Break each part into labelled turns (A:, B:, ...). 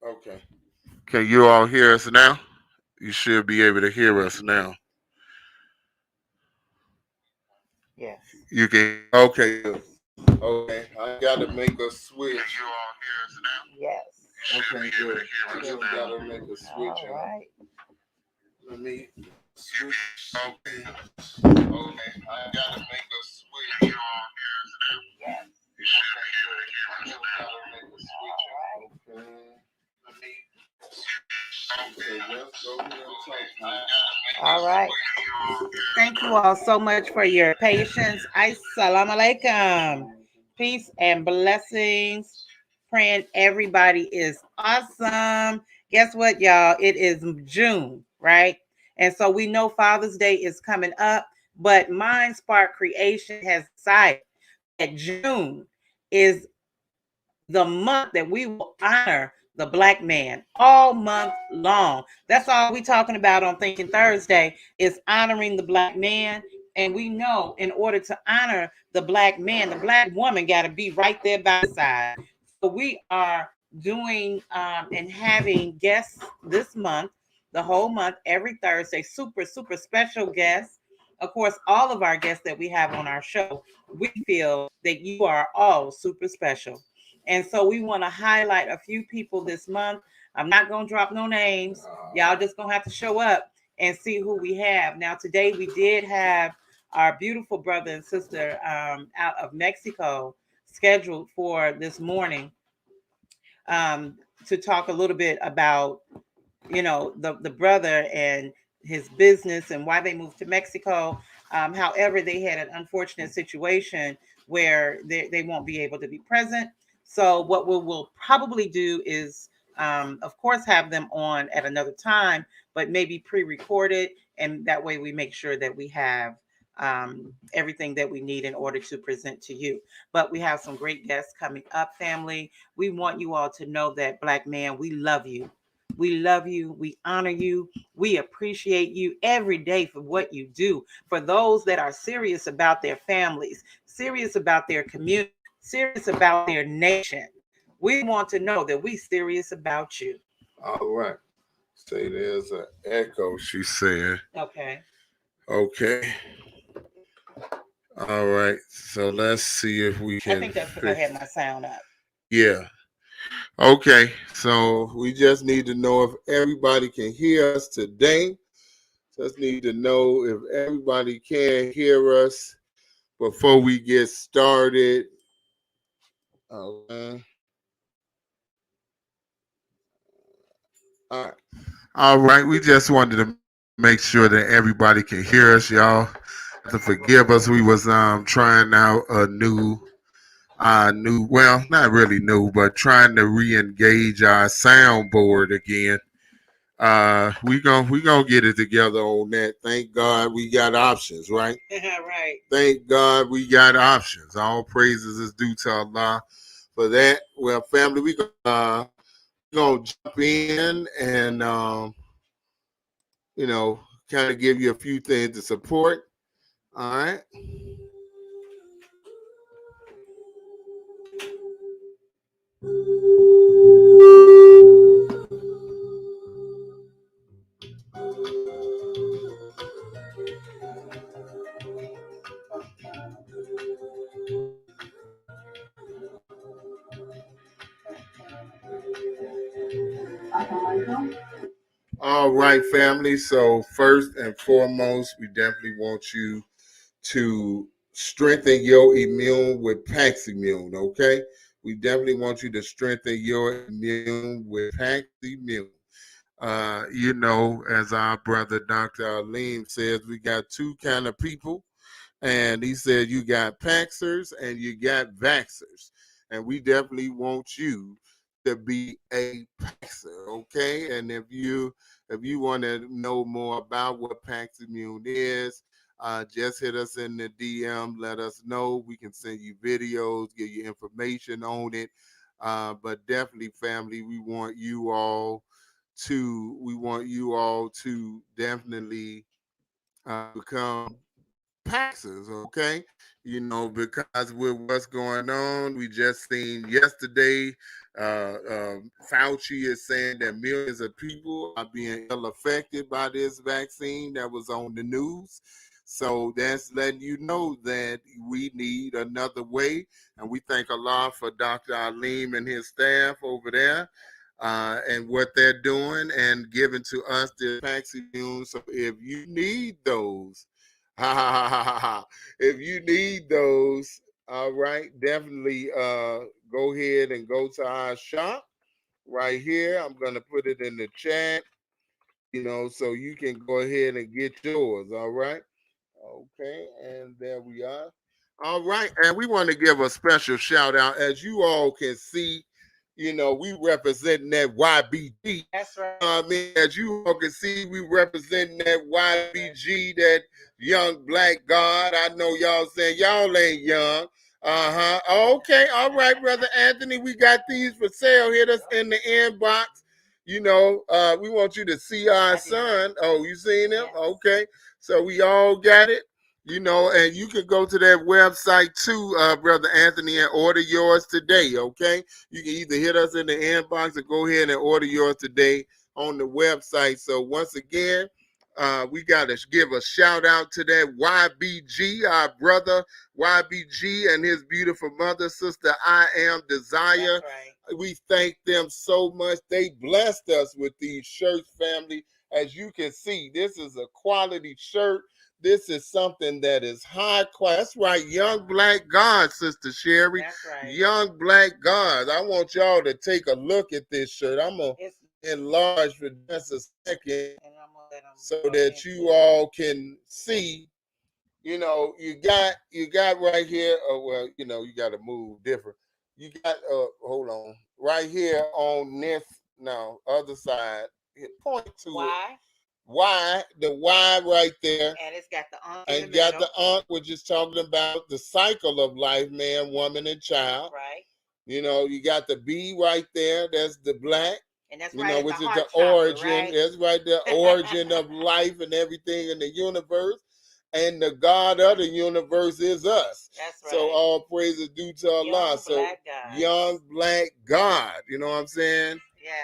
A: Okay. Can you all hear us now? You should be able to hear us now.
B: Yes.
A: You can. Okay, good. Okay, I got to make a switch. Can you all hear us now?
B: Yes.
A: You should be able to hear
B: There
A: us
B: we
A: now.
B: go.
A: Got to make a switch
B: All
A: up.
B: right.
A: Let me switch. Okay. Okay, I got to make a switch. Can you all hear us now?
B: Yes.
A: You should be able to hear us now. Got to make a switch
B: All
A: up.
B: right.
A: Okay. Let me. Okay, let's go ahead and talk now.
B: All right. Thank you all so much for your patience. Assalamu alaikum. Peace and blessings. Praying everybody is awesome. Guess what, y'all? It is June, right? And so we know Father's Day is coming up, but Mind Spark Creation has decided that June is the month that we will honor the black man all month long. That's all we talking about on Thinking Thursday is honoring the black man. And we know in order to honor the black man, the black woman got to be right there by the side. So we are doing and having guests this month, the whole month, every Thursday, super special guests. Of course, all of our guests that we have on our show, we feel that you are all super special. And so we want to highlight a few people this month. I'm not going to drop no names. Y'all just going to have to show up and see who we have. Now, today we did have our beautiful brother and sister out of Mexico scheduled for this morning um, to talk a little bit about, the brother and his business and why they moved to Mexico. However, they had an unfortunate situation where they won't be able to be present. So what we'll probably do is, of course, have them on at another time, but maybe pre-recorded, and that way we make sure that we have everything that we need in order to present to you. But we have some great guests coming up, family. We want you all to know that, black man, we love you. We love you. We honor you. We appreciate you every day for what you do. For those that are serious about their families, serious about their community, serious about their nation, we want to know that we serious about you.
A: All right. Say there's an echo, she said.
B: Okay.
A: Okay. All right. So let's see if we
B: I
A: can
B: think that's because I
A: fix.
B: had my sound up.
A: Yeah. Okay. So we just need to know if everybody can hear us today. Just need to know if everybody can hear us before we get started. Okay. All right. All right. We just wanted to make sure that everybody can hear us, y'all. To forgive us, we was trying out a new, well, not really new, but trying to re-engage our soundboard again. We gonna get it together on that. Thank God we got options, right?
B: Right.
A: Thank God we got options. All praises is due to Allah for that. Well, family, we gonna jump in and you know kind of give you a few things to support. All right. All right, family. So first and foremost, we definitely want you to strengthen your immune with Pax Immune, okay? We definitely want you to strengthen your immune with Pax Immune. As our brother Dr. Aleem says, we got two kind of people. And he said you got Paxers and you got Vaxers. And we definitely want you to be a Paxer, okay? And if you want to know more about what Pax Immune is, just hit us in the DM. Let us know. We can send you videos, give you information on it. But definitely, family, we want you all to definitely become Paxers, okay? Because with what's going on, we just seen yesterday, Fauci is saying that millions of people are being ill affected by this vaccine that was on the news. So that's letting you know that we need another way. And we thank Allah for Dr. Alim and his staff over there and what they're doing and giving to us the Paximune. So if you need those, ha ha ha ha ha ha. If you need those, all right, definitely go ahead and go to our shop right here. I'm gonna put it in the chat, so you can go ahead and get yours. All right. Okay, and there we are. All right, and we want to give a special shout out. As you all can see, we representing that YBG.
B: That's right.
A: I mean, as you all can see, we representing that YBG, that young black God. I know y'all saying y'all ain't young. Okay, all right, brother Anthony, we got these for sale. Hit us in the inbox. We want you to see our son. Oh, you seen him? Okay. So we all got it, and you can go to that website too, Brother Anthony, and order yours today, okay? You can either hit us in the inbox or go ahead and order yours today on the website. So once again, we got to give a shout out to that YBG, our brother YBG and his beautiful mother, Sister I Am Desire.
B: Right.
A: We thank them so much. They blessed us with these shirts, family. As you can see, this is a quality shirt. This is something that is high class. That's right, Young Black God, Sister Sherry.
B: That's right.
A: Young Black God. I want y'all to take a look at this shirt. I'm going to enlarge for just a second so that you all can see. You got right here. You got to move different. You got hold on, right here on this now other side. Point to
B: Why?
A: Y, the Y right there.
B: And it's got the Ankh.
A: And got the Ankh, which is talking about the cycle of life, man, woman, and child.
B: Right.
A: You got the B right there. That's the black.
B: And that's right,
A: which
B: the
A: is the origin. Right? That's right, the origin of life and everything in the universe. And the God of the universe is us.
B: That's right.
A: So all praise is due to Allah.
B: Young
A: so
B: black God.
A: Young Black God. You know what I'm saying?
B: Yes.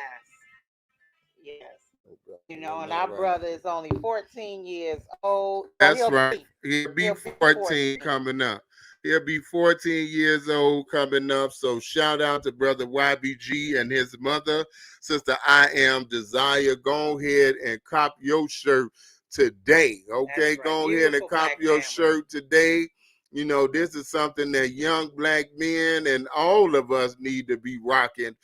B: And our brother is only 14 years old.
A: That's right. He'll be 14 coming up. He'll be 14 years old coming up. So shout out to brother YBG and his mother, Sister I Am Desire. Go ahead and cop your shirt today. Okay, right. Go ahead and cop your shirt today. This is something that young black men and all of us need to be rocking.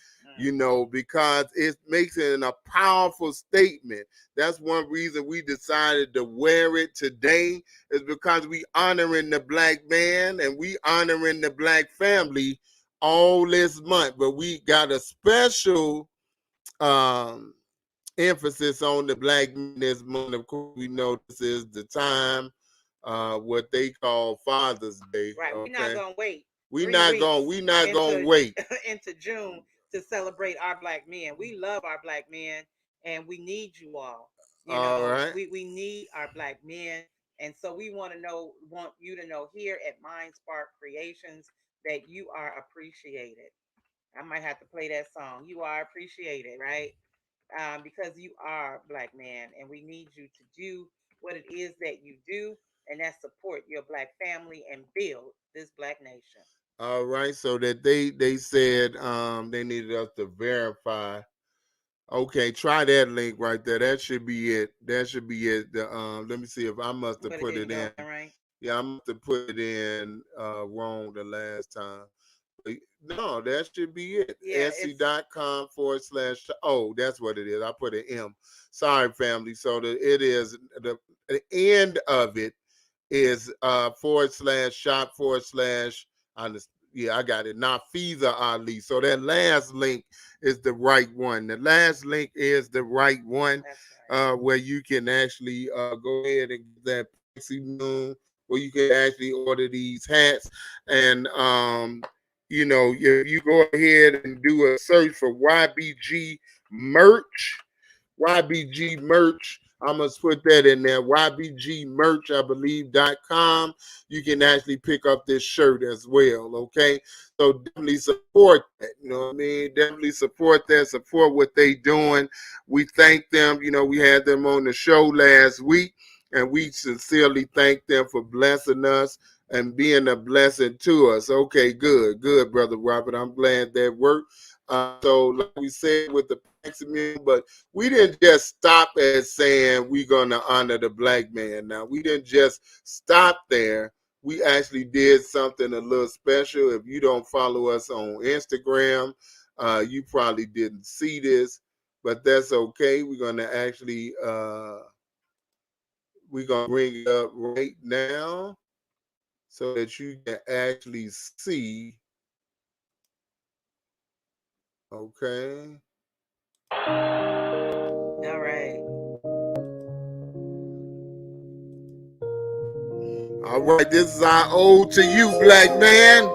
A: Because it makes it a powerful statement. That's one reason we decided to wear it today, is because we honoring the black man and we honoring the black family all this month. But we got a special emphasis on the black men this month. Of course, we know this is the time, what they call Father's Day.
B: Right, okay? We're not gonna wait.
A: We're not gonna wait
B: into June to celebrate our black men. We love our black men, and we need you all.
A: Right.
B: We need our black men, and so we want you to know here at Mind Spark Creations that you are appreciated. I might have to play that song. You are appreciated, right? Because you are a black man, and we need you to do what it is that you do, and that's support your black family and build this black nation.
A: All right, so that they said they needed us to verify. Okay, try that link right there. That should be it. That should be it. Let me see if I must have put it in.
B: Right?
A: Yeah, I must have put it in wrong the last time. But no, that should be it.
B: Yeah,
A: Etsy.com / oh, that's what it is. I put an M. Sorry, family. So it is the end of it is /shop / I got it. Nafiza Ali. So that last link is the right one. The last link is the right one, right. Where you can actually go ahead and get that Paximune, where you can actually order these hats. And if you go ahead and do a search for YBG merch, I must put that in there. YBGmerch, I believe.com. You can actually pick up this shirt as well. Okay. So definitely support that. You know what I mean? Definitely support that. Support what they doing. We thank them. You know, we had them on the show last week, and we sincerely thank them for blessing us and being a blessing to us. Okay, good, good, Brother Robert. I'm glad that worked. So, like we said with the Maximum, but we didn't just stop at saying we're going to honor the black man. Now, we didn't just stop there. We actually did something a little special. If you don't follow us on Instagram, you probably didn't see this, but that's okay. We're going to actually we're going to bring it up right now so that you can actually see. Okay.
B: All right.
A: All right, this is our ode to you, black man.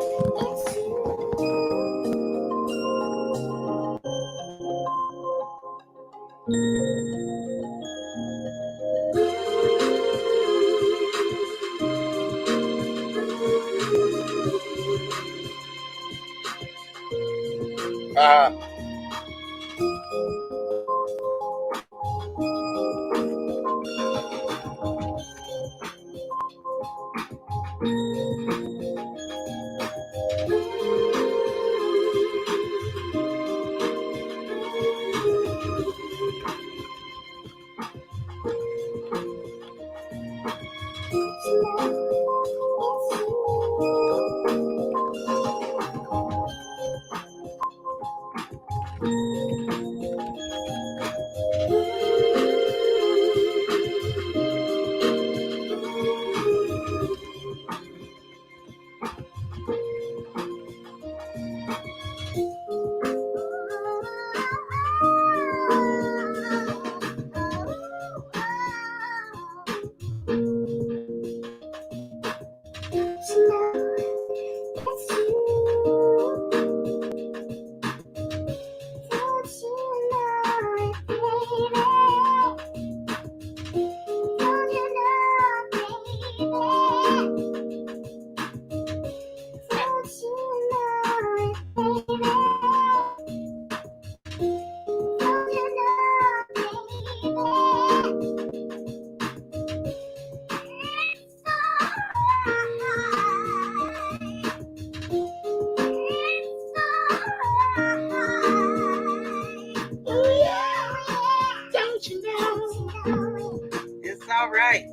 B: It's all right.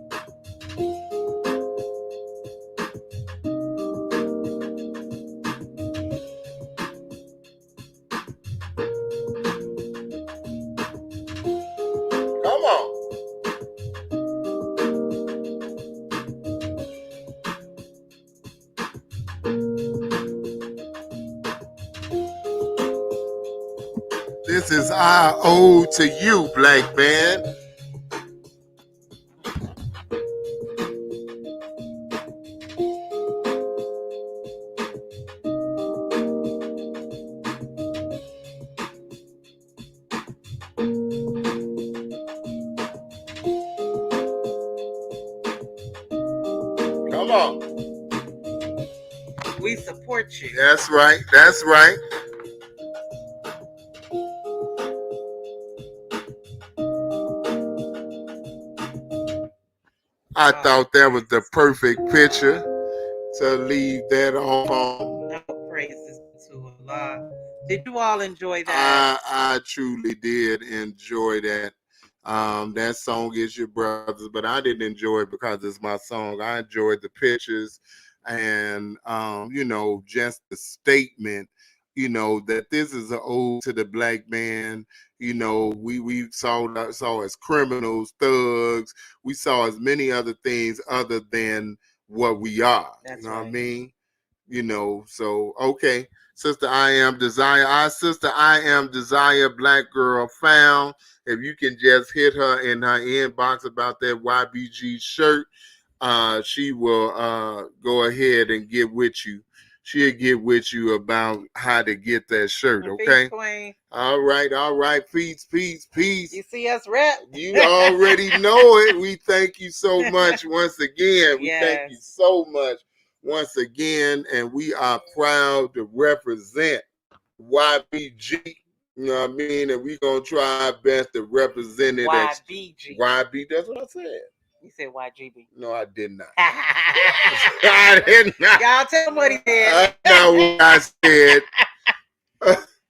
A: Come on. This is our ode to you, black man. Come on.
B: We support you.
A: That's right. That's right. I thought that was the perfect picture to leave that off on.
B: No praises to Allah. Did you all enjoy that?
A: I truly did enjoy that. That song is your brother's, but I didn't enjoy it because it's my song. I enjoyed the pictures and you know, just the statement, you know, that this is an ode to the black man. You know, we saw as criminals, thugs. We saw as many other things other than what we are.
B: That's
A: you know
B: right.
A: what I mean? You know, so okay. Sister I Am Desire, our sister I Am Desire, Black Girl Found. If you can just hit her in her inbox about that YBG shirt, she will go ahead and get with you. she'll get with you about how to get that shirt, okay?
B: Peace, Queen.
A: All right. Peace.
B: You see us rep?
A: You already know it. We thank you so much once again. We thank you so much once again, and we are proud to represent YBG. You know what I mean? And we're going to try our best to represent it as YB. That's what I said.
B: You said YGB.
A: No, I did not. I did not.
B: Y'all tell him what he said.
A: I know what I said.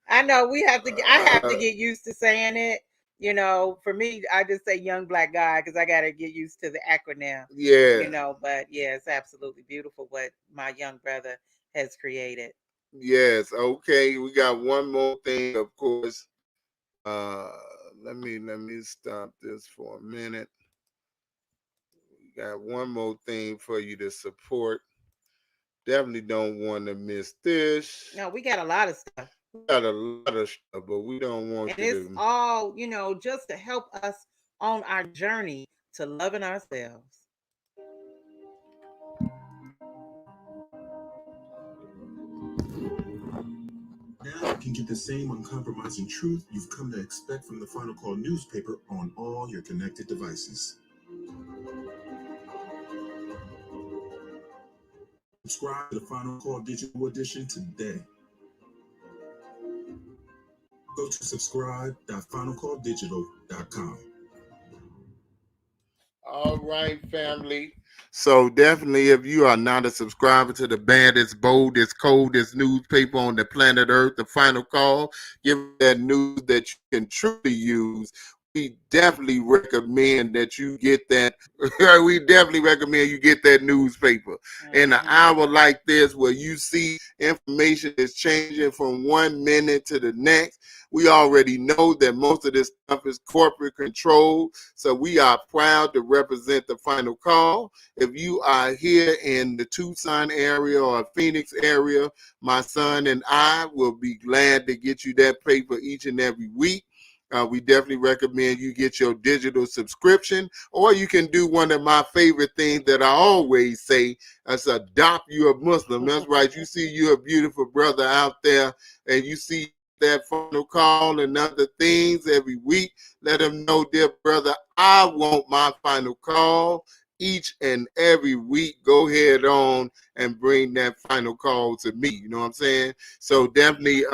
B: I know we have to. I have to get used to saying it. You know, for me, I just say young black guy because I got to get used to the acronym.
A: Yeah.
B: You know, but yeah, it's absolutely beautiful what my young brother has created.
A: Yes. Okay. We got one more thing, of course. Let me stop this for a minute. We got one more thing for you to support. Definitely don't want to miss this.
B: No, we got a lot of stuff.
A: We got a lot of stuff, but we don't want
B: and it's all, you know, just to help us on our journey to loving ourselves.
C: Now you can get the same uncompromising truth you've come to expect from the Final Call newspaper on all your connected devices. Subscribe to the Final Call Digital Edition today. Go to subscribe.finalcalldigital.com.
A: All right, family. So definitely, if you are not a subscriber to the baddest, boldest, coldest newspaper on the planet Earth, the Final Call, give that news that you can truly use. We definitely recommend that you get that. We definitely recommend you get that newspaper. In an hour like this, where you see information is changing from 1 minute to the next, we already know that most of this stuff is corporate control. So we are proud to represent the Final Call. If you are here in the Tucson area or Phoenix area, my son and I will be glad to get you that paper each and every week. We definitely recommend you get your digital subscription, or you can do one of my favorite things that I always say, that's adopt you a Muslim. That's right. You see you a beautiful brother out there, and you see that Final Call and other things every week. Let them know, dear brother, I want my Final Call each and every week. Go ahead on and bring that Final Call to me. You know what I'm saying? So definitely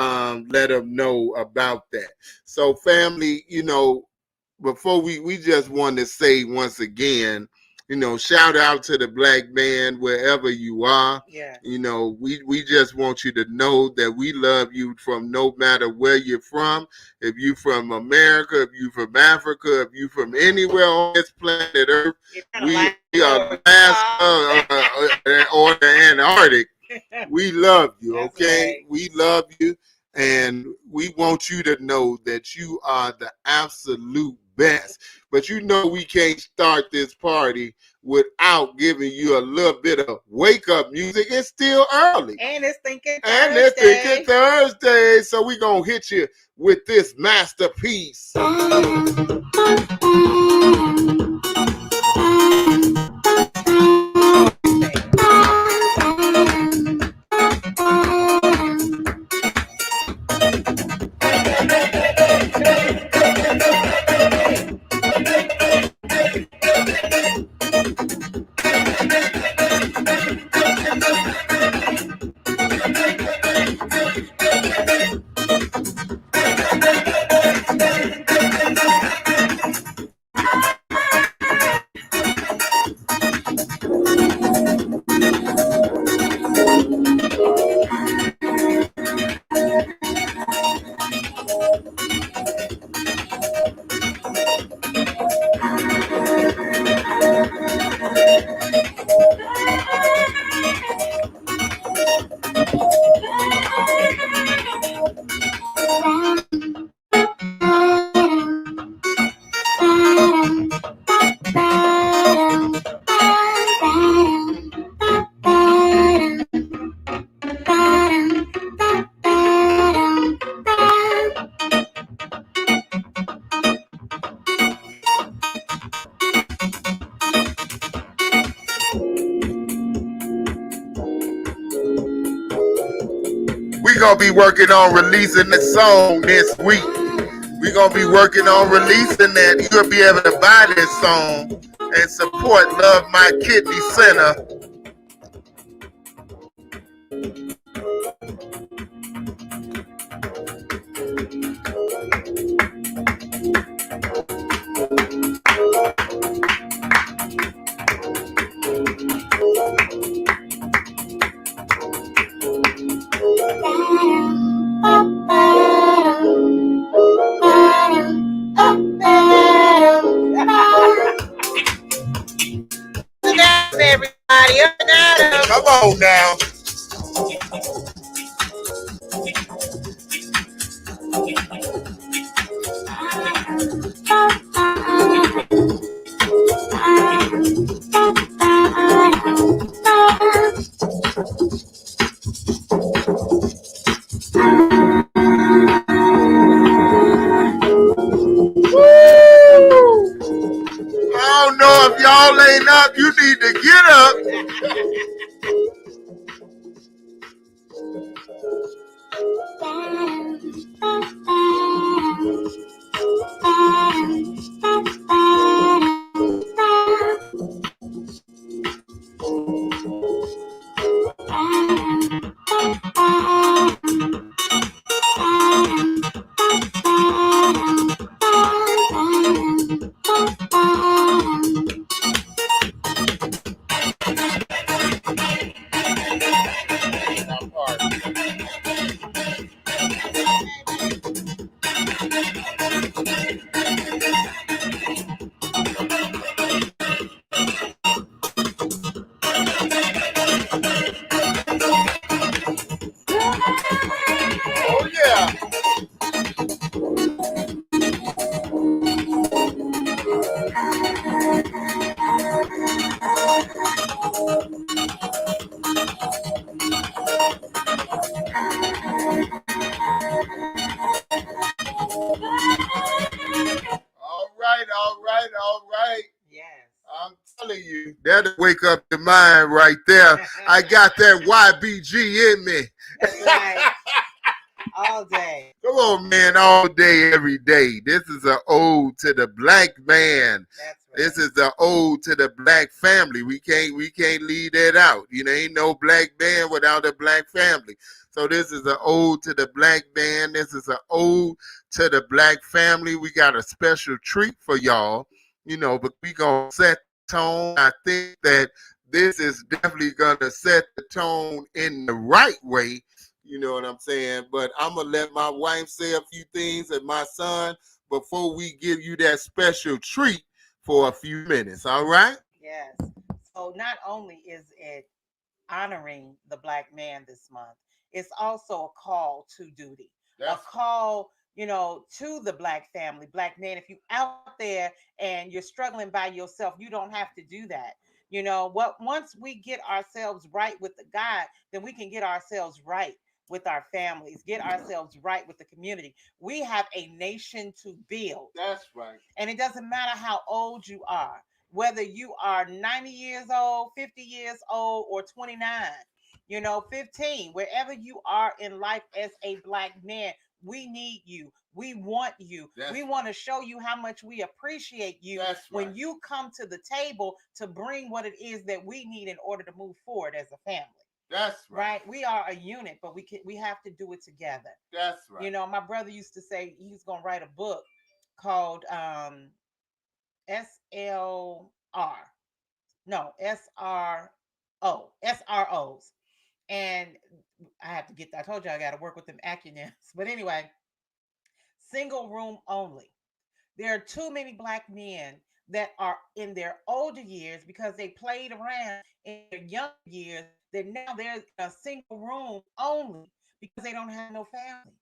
A: let them know about that. So family, you know, before we just want to say once again, you know, shout out to the Blackman wherever you are.
B: Yeah.
A: You know, we just want you to know that we love you from no matter where you're from. If you from America, if you from Africa, if you from anywhere on this planet Earth, we are Alaska or the Antarctic. We love you, okay? Right. We love you, and we want you to know that you are the absolute best. But you know we can't start this party without giving you a little bit of wake-up music. It's still early.
B: And it's Thinking Thursday.
A: So we're going to hit you with this masterpiece. we gonna be working on releasing the song this week. We gonna be working on releasing that. You'll be able to buy this song and support Love My Kidney Center.
B: Everybody,
A: Come on now. I don't know if y'all ain't up. You need to get up. Oh yeah. All right, all right, all right.
B: yes.
A: I'm telling you, that'll wake up your mind right there. I got that YBG in me.
B: That's right. All day.
A: Come on, man, all day, every day. This is an ode to the black man.
B: That's right.
A: This is the ode to the black family. We can't leave that out. You know, ain't no black man without a black family. So this is an ode to the black man. This is an ode to the black family. We got a special treat for y'all, but we gonna set the tone. I think that this is definitely gonna set the tone in the right way. You know what I'm saying? But I'm gonna let my wife say a few things and my son before we give you that special treat for a few minutes. All right?
B: Yes. So not only is it honoring the black man this month, it's also a call to duty, a call, to the black family, black man. If you out there and you're struggling by yourself, you don't have to do that. Once we get ourselves right with the God, then we can get ourselves right with our families, get ourselves right with the community. We have a nation to build.
A: That's right.
B: And it doesn't matter how old you are, whether you are 90 years old, 50 years old, or 29, 15, wherever you are in life as a black man, we need you. We want you. We want to show you how much we appreciate you when you come to the table to bring what it is that we need in order to move forward as a family.
A: That's
B: right. We are a unit, but we have to do it together.
A: That's right.
B: My brother used to say he's gonna write a book called SLR. No, SROs. And I have to get that. I told you I got to work with them acronyms. But anyway, single room only. There are too many black men that are in their older years because they played around in their younger years that now they're in a single room only because they don't have no family.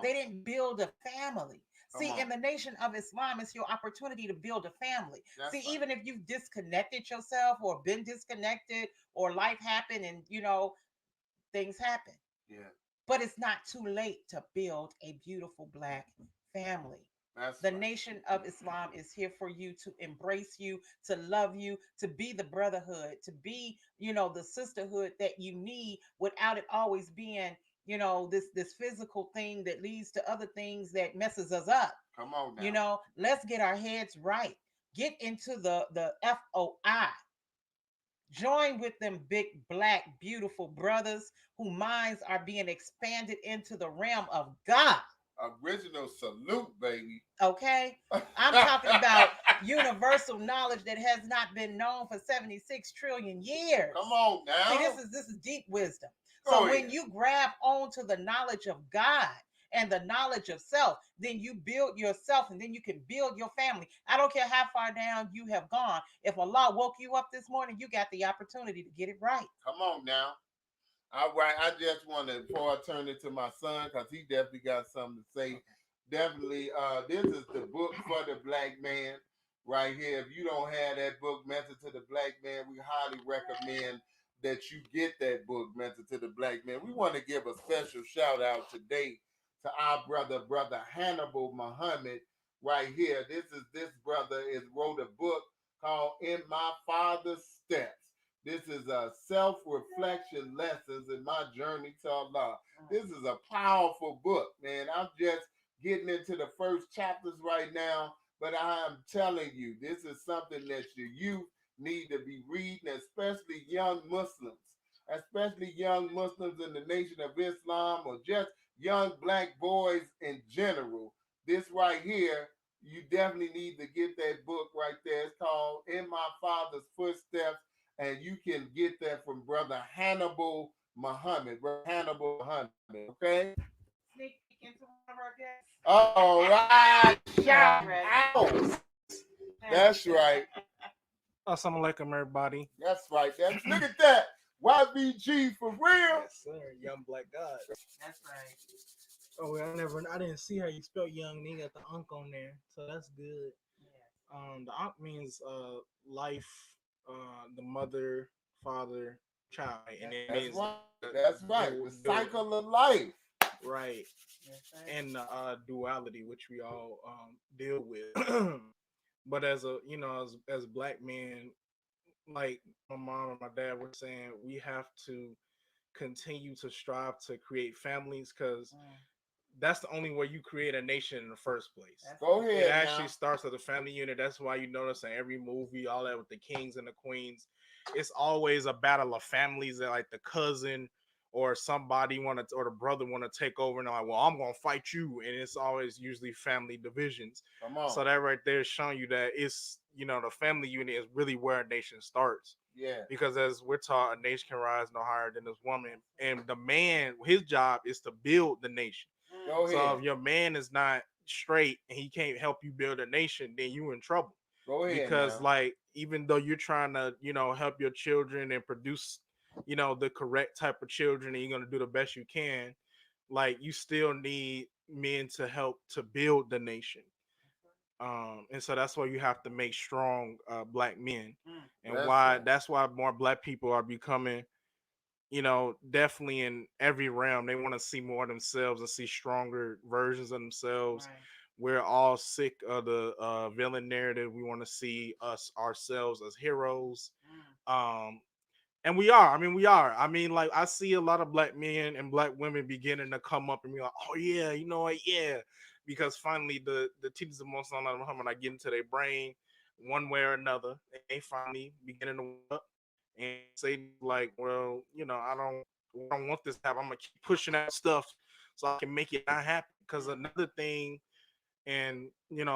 B: They didn't build a family. See, in the Nation of Islam, it's your opportunity to build a family. See, even if you've disconnected yourself or been disconnected or life happened and, things happen.
A: Yeah.
B: But it's not too late to build a beautiful black family. The Nation of Islam is here for you, to embrace you, to love you, to be the brotherhood, to be, the sisterhood that you need without it always being, this physical thing that leads to other things that messes us up.
A: Come on now.
B: Let's get our heads right. Get into the FOI. Join with them big black beautiful brothers whose minds are being expanded into the realm of God.
A: Original salute, baby.
B: Okay? I'm talking about universal knowledge that has not been known for 76 trillion years.
A: Come on now.
B: See, this is deep wisdom.
A: Go
B: So when
A: ahead.
B: you grab onto the knowledge of God and the knowledge of self, then you build yourself and then you can build your family. I don't care how far down you have gone. If Allah woke you up this morning, you got the opportunity to get it right.
A: Come on now. All right, I just want to, before I turn it to my son, because he definitely got something to say. Definitely, this is the book for the black man right here. If you don't have that book, Message to the Black Man, we highly recommend that you get that book, Message to the Black Man. We want to give a special shout out today to our brother Hannibal Muhammad right here. This brother is wrote a book called In My Father's Steps. This is a self-reflection lessons in my journey to Allah. This is a powerful book, man. I'm just getting into the first chapters right now, but I am telling you, this is something that your youth need to be reading, especially young Muslims in the Nation of Islam, or just young black boys in general. This right here, you definitely need to get that book right there. It's called In My Father's Footsteps, and you can get that from Brother Hannibal Muhammad. Brother Hannibal Muhammad, okay?
B: Sneak peek into one of our guests.
A: All right. Shout out. That's right.
D: Assalamu alaikum, everybody.
A: That's right. Look at that. YBG for real.
D: Yes, sir. Young black god.
B: That's right.
D: Oh, I didn't see how you spelled young. And you got the unk on there, so that's good.
B: Yeah.
D: The unk means life, the mother, father, child, and it
A: That's
D: means
A: right. That's right. The cycle of life.
D: Right. And duality, which we all deal with. But as a as black men, like my mom and my dad were saying, we have to continue to strive to create families, because that's the only way you create a nation in the first place.
A: Go ahead.
D: It actually starts with a family unit. That's why you notice in every movie, all that with the kings and the queens, it's always a battle of families that, like, the cousin or somebody or the brother want to take over, and they're like, well, I'm gonna fight you, and it's always usually family divisions.
A: Come on.
D: So that right there is showing you that it's, the family unit is really where a nation starts.
A: Yeah.
D: Because as we're taught, a nation can rise no higher than this woman, and the man, his job is to build the nation.
A: Go ahead.
D: So if your man is not straight and he can't help you build a nation, then you in trouble.
A: Go ahead.
D: Because
A: now.
D: like, even though you're trying to, help your children and produce, the correct type of children, and you're gonna do the best you can, like, you still need men to help to build the nation. And so that's why you have to make strong black men, and that's why more black people are becoming, definitely in every realm. They want to see more of themselves and see stronger versions of themselves.
B: Right.
D: We're all sick of the villain narrative. We want to see ourselves as heroes. And we are. I mean, like, I see a lot of black men and black women beginning to come up and be like, oh yeah, you know what, yeah. Because finally the teachers of Muhammad are getting into their brain one way or another, and they finally beginning to wake up and say, like, well, I don't want this to happen. I'm gonna keep pushing out stuff so I can make it not happen. Because another thing, and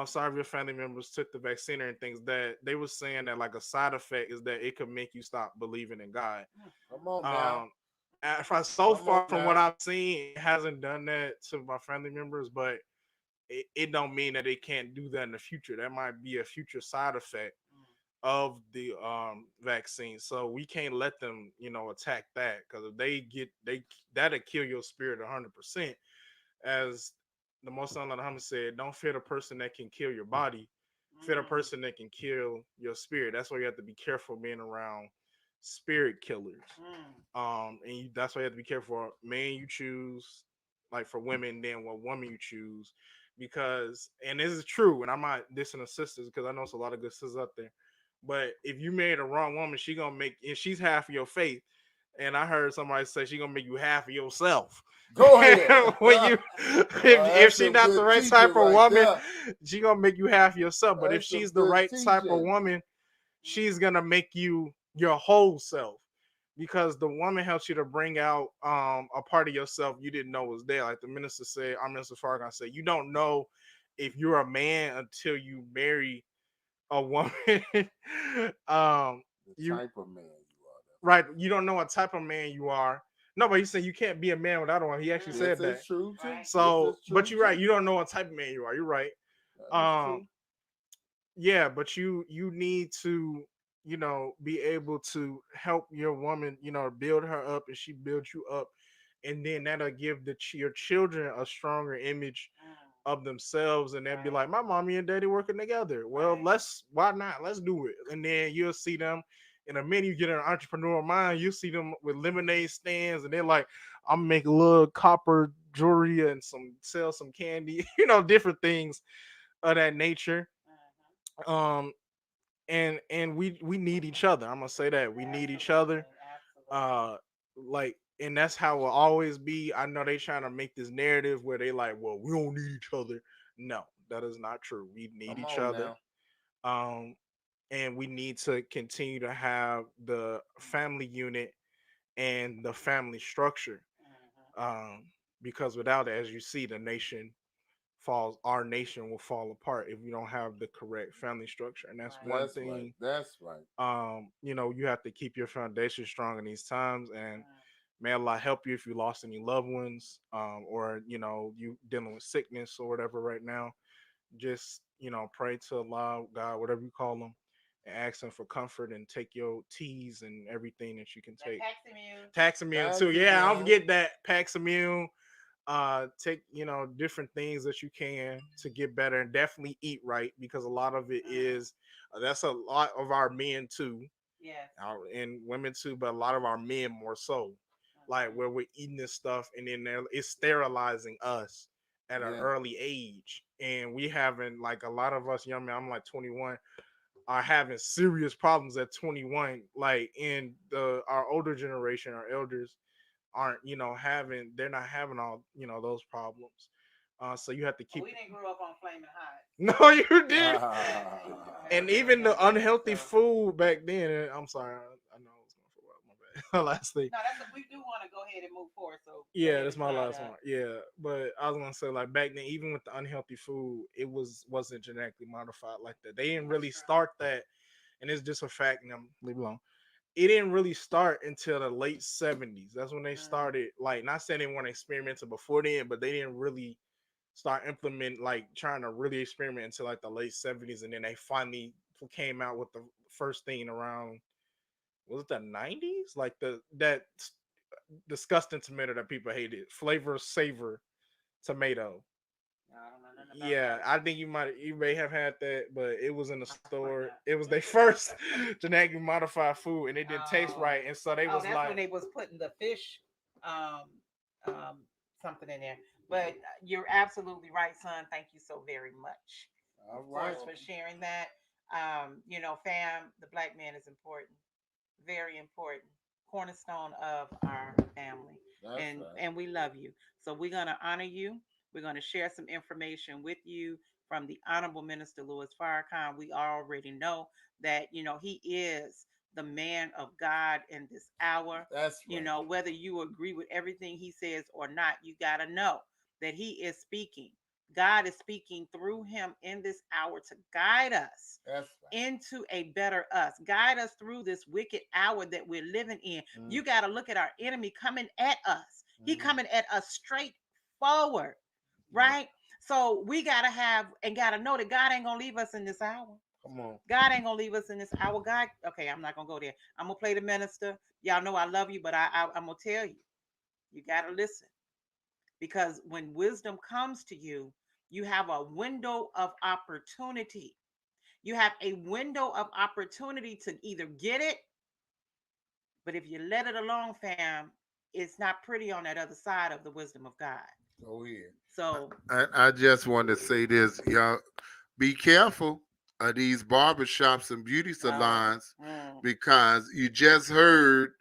D: sorry if your family members took the vaccine and things, that they were saying that, like, a side effect is that it could make you stop believing in God.
A: Come on now.
D: So far from what I've seen, it hasn't done that to my family members, but it don't mean that it can't do that in the future. That might be a future side effect of the vaccine. So we can't let them, attack that, because if that'll kill your spirit 100%. As the Most High Muhammad said, don't fear the person that can kill your body, fear the person that can kill your spirit. That's why you have to be careful being around spirit killers. That's why you have to be careful for man you choose, like for women, then what woman you choose. Because, and this is true, and I'm not dissing the sisters, because I know it's a lot of good sisters out there, but if you marry the wrong woman, she gonna make, and she's half of your faith, And I heard somebody say she gonna make you half of yourself.
A: Go ahead.
D: When you, if
A: That's
D: she
A: some
D: not the
A: good
D: right
A: teaching
D: type of
A: right
D: woman,
A: there.
D: she gonna make you half yourself. But if
A: That's some
D: she's the
A: good
D: right type of
A: teaching.
D: woman, she's gonna make you your whole self. Because the woman helps you to bring out a part of yourself you didn't know was there. Like the minister said, our minister Fargon said, you don't know if you're a man until you marry a woman. um,
A: The
D: you
A: type of man you are.
D: right, you don't know what type of man you are. No, but he said you can't be a man without one. He actually
A: This
D: said that.
A: is true too.
D: So,
A: This is
D: but
A: true
D: you're right.
A: too.
D: You don't know what type of man you are. You're right.
A: That is
D: Um,
A: true.
D: yeah, but you need to be able to help your woman, build her up, and she builds you up, and then that'll give your children a stronger image of themselves, and they'll be like, my mommy and daddy working together. Well, why not? Let's do it. And then you'll see them in a minute. You get an entrepreneurial mind, you see them with lemonade stands, and they're like, I'm make a little copper jewelry and sell some candy, different things of that nature. Um, and we need each other. I'm gonna say that we need each other. Uh, like, and that's how it will always be. I know they trying to make this narrative where they like, well, we don't need each other. No, that is not true. We need
A: Come
D: each
A: on
D: other.
A: now.
D: Um, and we need to continue to have the family unit and the family structure. Um, because without it, as you see, our nation will fall apart if we don't have the correct family structure. And that's one
A: That's right.
D: thing.
A: That's right.
D: You have to keep your foundation strong in these times, and may Allah help you if you lost any loved ones, or you dealing with sickness or whatever right now. Just pray to Allah, God, whatever you call them, and ask them for comfort, and take your teas and everything that you can take. Taxamune too. Yeah, I'll
A: Taxamune.
D: get that. Paxamune. Take different things that you can to get better, and definitely eat right, because a lot of it is that's a lot of our men too, and women too, but a lot of our men more so, like where we're eating this stuff and then it's sterilizing us at an
A: Yeah.
D: early age, and we having, like, a lot of us young men, I'm like 21, are having serious problems at 21, like in our older generation, our elders aren't they're not having all those problems. So you have to keep.
B: We didn't grow up on Flaming Hot.
D: No, you did.
A: Ah.
D: And even the unhealthy food back then. I'm sorry, I know I was going for a while. My bad. Last thing.
B: No, we do want to go ahead and move forward. So
D: Yeah, that's my last one. Yeah, but I was gonna say, like, back then, even with the unhealthy food, it wasn't genetically modified like that. They didn't really start that, and it's just a fact. And I'm leave it alone. It didn't really start until the late 70s. That's when they started, like, not saying they weren't experimental before then, but they didn't really start implementing, like, trying to really experiment until like the late 70s, and then they finally came out with the first thing around, was it the 90s? Like that disgusting tomato that people hated, flavor savor tomato. Yeah, I think you may have had that, but it was in the store. It was their first genetically modified food, and it didn't taste right, and so they was
B: that's
D: like,
B: when they was putting the fish, um, um, something in there. But you're absolutely right, son. Thank you so very much,
A: All
B: of
A: right.
B: course, for sharing that. Fam, the black man is important, very important, cornerstone of our family,
A: That's
B: and
A: right.
B: and we love you. So we're gonna honor you. We're gonna share some information with you from the Honorable Minister Louis Farrakhan. We already know that he is the man of God in this hour.
A: That's right.
B: Whether you agree with everything he says or not, you gotta know that he is speaking. God is speaking through him in this hour to guide us
A: That's right.
B: into a better us. Guide us through this wicked hour that we're living in. You got to look at our enemy coming at us. He coming at us straight forward, right? So we got to have and got to know that God ain't going to leave us in this hour.
A: Come on.
B: God ain't going to leave us in this hour. God, okay, I'm not going to go there. I'm going to play the minister. Y'all know I love you, but I'm going to tell you, you got to listen. Because when wisdom comes to you, you have a window of opportunity. You have a window of opportunity to either get it, but if you let it alone, fam, it's not pretty on that other side of the wisdom of God.
A: Go ahead.
B: So
A: I just want to say this, y'all. Be careful of these barbershops and beauty salons because you just heard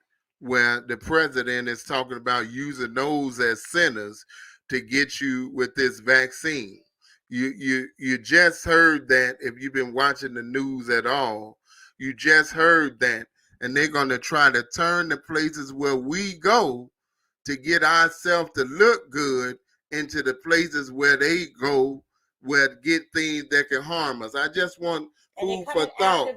A: where the president is talking about using those as centers to get you with this vaccine. You just heard that. If you've been watching the news at all, you just heard that, and they're going to try to turn the places where we go to get ourselves to look good into the places where they go, where get things that can harm us. I just want food for thought.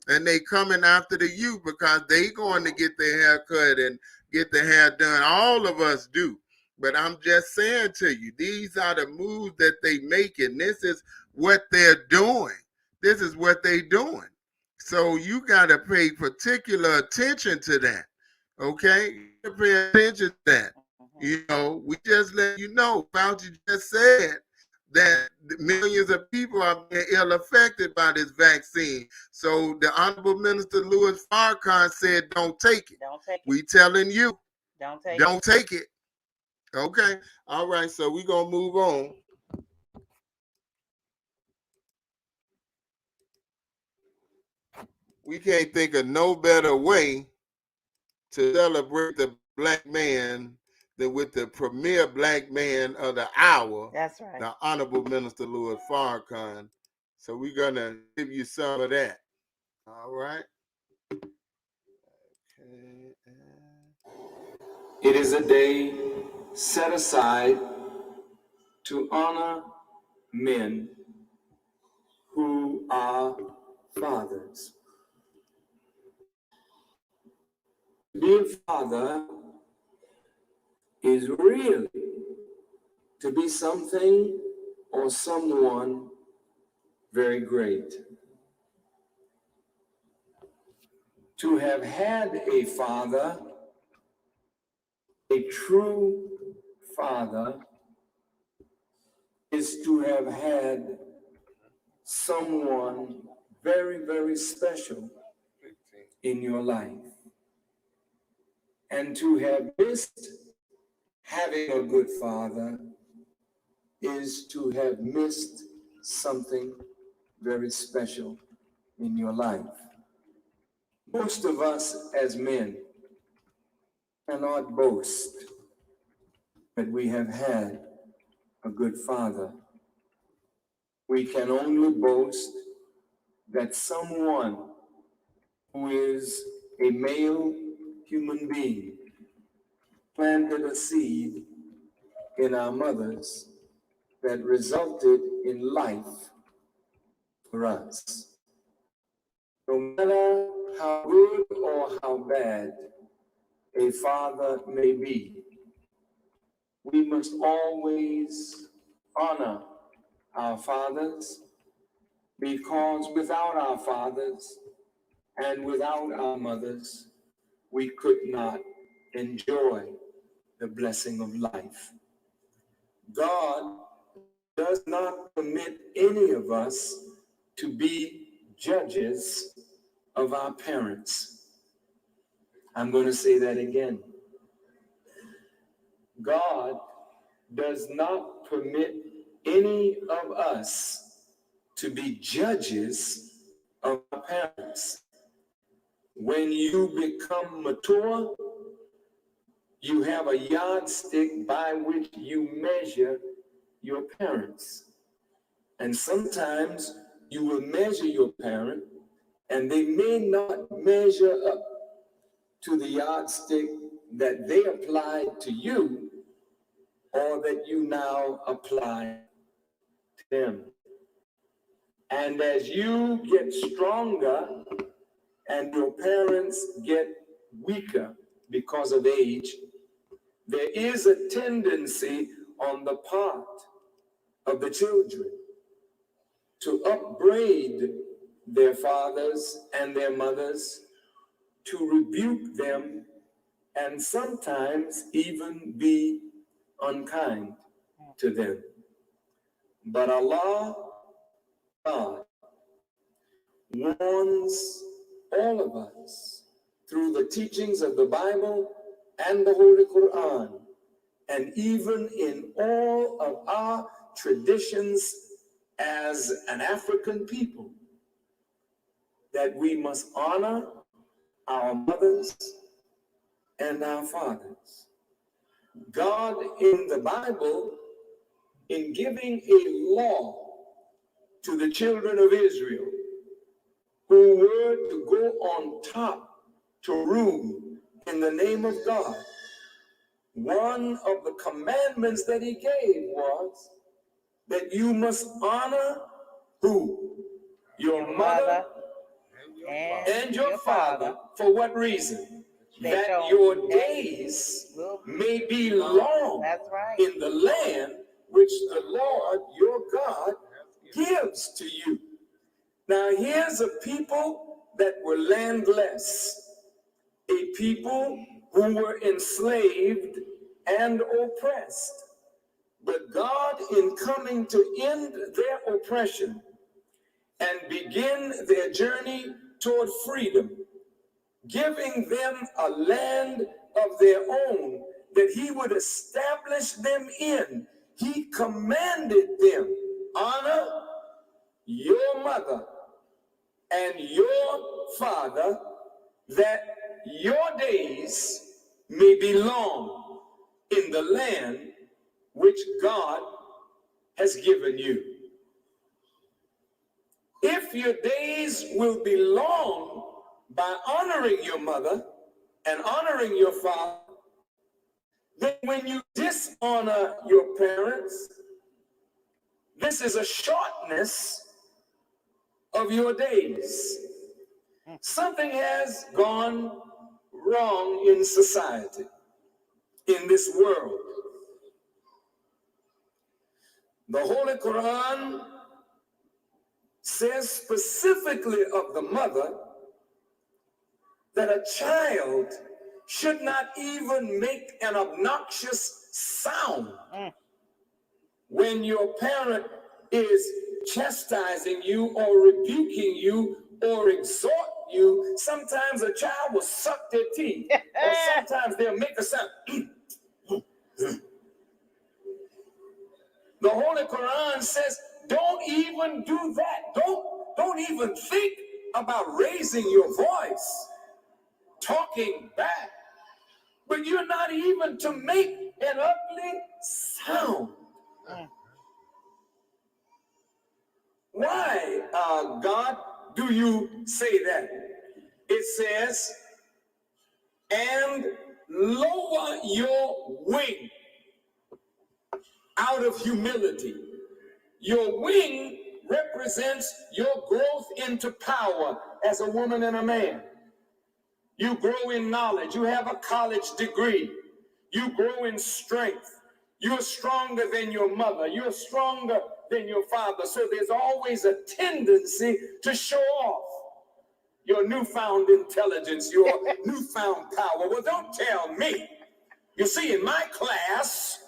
A: And they coming after the youth because they going to get their hair cut and get their hair done. All of us do. But I'm just saying to you, these are the moves that they making. This is what they're doing. This is what they doing. So you got to pay particular attention to that. Okay? You got to pay attention to that. You know, we just let you know. Fauci just said that millions of people are being ill affected by this vaccine. So the Honorable Minister Louis Farrakhan said, don't take it.
B: Don't take it.
A: We telling you,
B: Don't take
A: it. Okay. All right. So we're going to move on. We can't think of no better way to celebrate the black man than with the premier black man of the hour.
B: That's right.
A: The Honorable Minister Louis Farrakhan. So we're going to give you some of that. All right. Okay.
E: It is a day set aside to honor men who are fathers. To be a father is really to be something or someone very great. To have had a father, a true father, is to have had someone very, very special in your life. And to have missed having a good father is to have missed something very special in your life. Most of us as men cannot boast that we have had a good father. We can only boast that someone who is a male human being planted a seed in our mothers that resulted in life for us. No matter how good or how bad a father may be, we must always honor our fathers, because without our fathers and without our mothers, we could not enjoy the blessing of life. God does not permit any of us to be judges of our parents. I'm going to say that again. God does not permit any of us to be judges of our parents. When you become mature, you have a yardstick by which you measure your parents. And sometimes you will measure your parent, and they may not measure up to the yardstick that they applied to you or that you now apply to them. And as you get stronger and your parents get weaker because of age, there is a tendency on the part of the children to upbraid their fathers and their mothers, to rebuke them, and sometimes even be unkind to them. But Allah, God, warns all of us through the teachings of the Bible and the Holy Quran, and even in all of our traditions as an African people, that we must honor our mothers and our fathers. God in the Bible, in giving a law to the children of Israel, who were to go on top to rule in the name of God, one of the commandments that he gave was that you must honor who? Your mother and your father. For what reason? That your days may be long in the land which the Lord your God gives to you. Now here's a people that were landless, a people who were enslaved and oppressed. But God, in coming to end their oppression and begin their journey toward freedom, giving them a land of their own that he would establish them in, he commanded them, honor your mother and your father, that your days may be long in the land which God has given you. If your days will be long by honoring your mother and honoring your father, then when you dishonor your parents, this is a shortness of your days. Something has gone wrong in society, in this world. The Holy Quran says specifically of the mother that a child should not even make an obnoxious sound when your parent is chastising you or rebuking you or exhort you. Sometimes a child will suck their teeth, or sometimes they'll make a sound. The Holy Quran says, don't even do that. Don't even think about raising your voice, talking back. But you're not even to make an ugly sound. Why, God, do you say that? It says, and lower your wing out of humility. Your wing represents your growth into power as a woman and a man. You grow in knowledge. You have a college degree. You grow in strength. You're stronger than your mother. You're stronger than your father. So there's always a tendency to show off your newfound intelligence, your newfound power. Well, don't tell me. You see, in my class,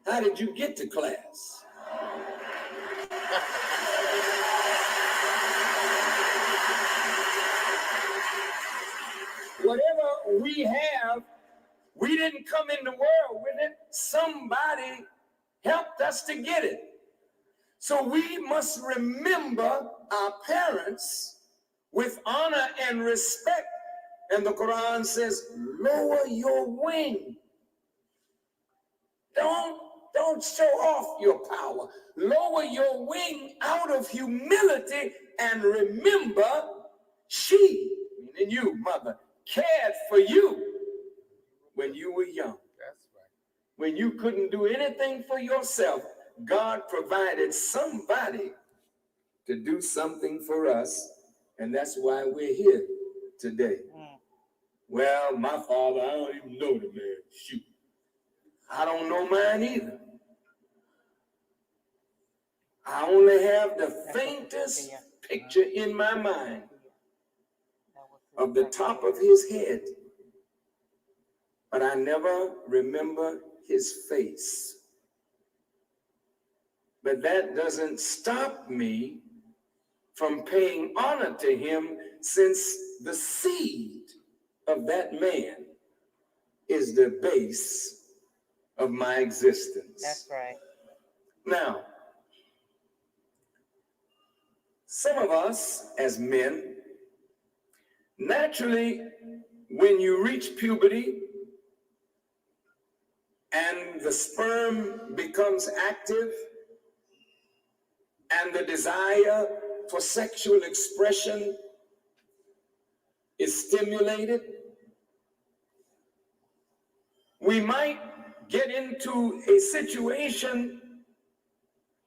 E: how did you get to class? Whatever we have, we didn't come in the world with it. Somebody helped us to get it. So we must remember our parents with honor and respect. And the Quran says, lower your wing. Don't show off your power. Lower your wing out of humility and remember she, meaning you, mother, cared for you when you were young. That's right. When you couldn't do anything for yourself, God provided somebody to do something for us, and that's why we're here today. Well, my father, I don't even know the man. Shoot. I don't know mine either. I only have the faintest picture in my mind of the top of his head, but I never remember his face. But that doesn't stop me from paying honor to him, since the seed of that man is the base of my existence.
B: That's right.
E: Now, some of us as men Naturally, when you reach puberty and the sperm becomes active and the desire for sexual expression is stimulated, we might get into a situation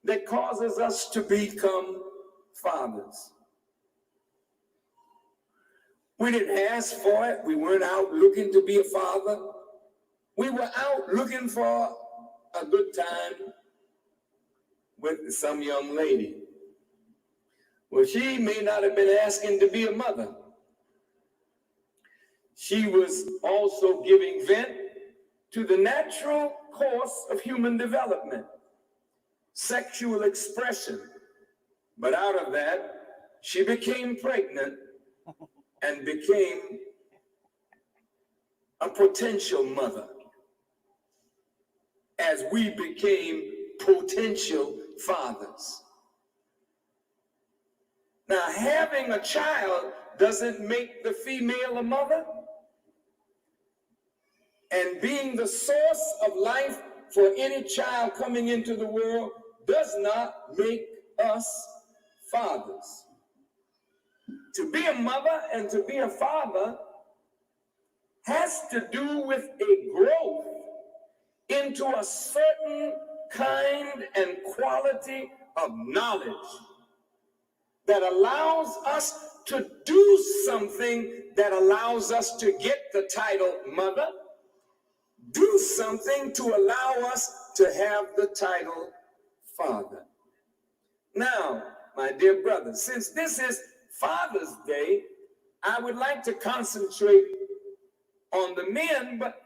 E: that causes us to become fathers. We didn't ask for it. We weren't out looking to be a father. We were out looking for a good time with some young lady. Well, she may not have been asking to be a mother. She was also giving vent to the natural course of human development, sexual expression. But out of that, she became pregnant and became a potential mother, as we became potential fathers. Now, having a child doesn't make the female a mother, and being the source of life for any child coming into the world does not make us fathers. To be a mother and to be a father has to do with a growth into a certain kind and quality of knowledge that allows us to do something that allows us to get the title mother, do something to allow us to have the title father. Now, my dear brothers, since this is Father's Day, I would like to concentrate on the men, but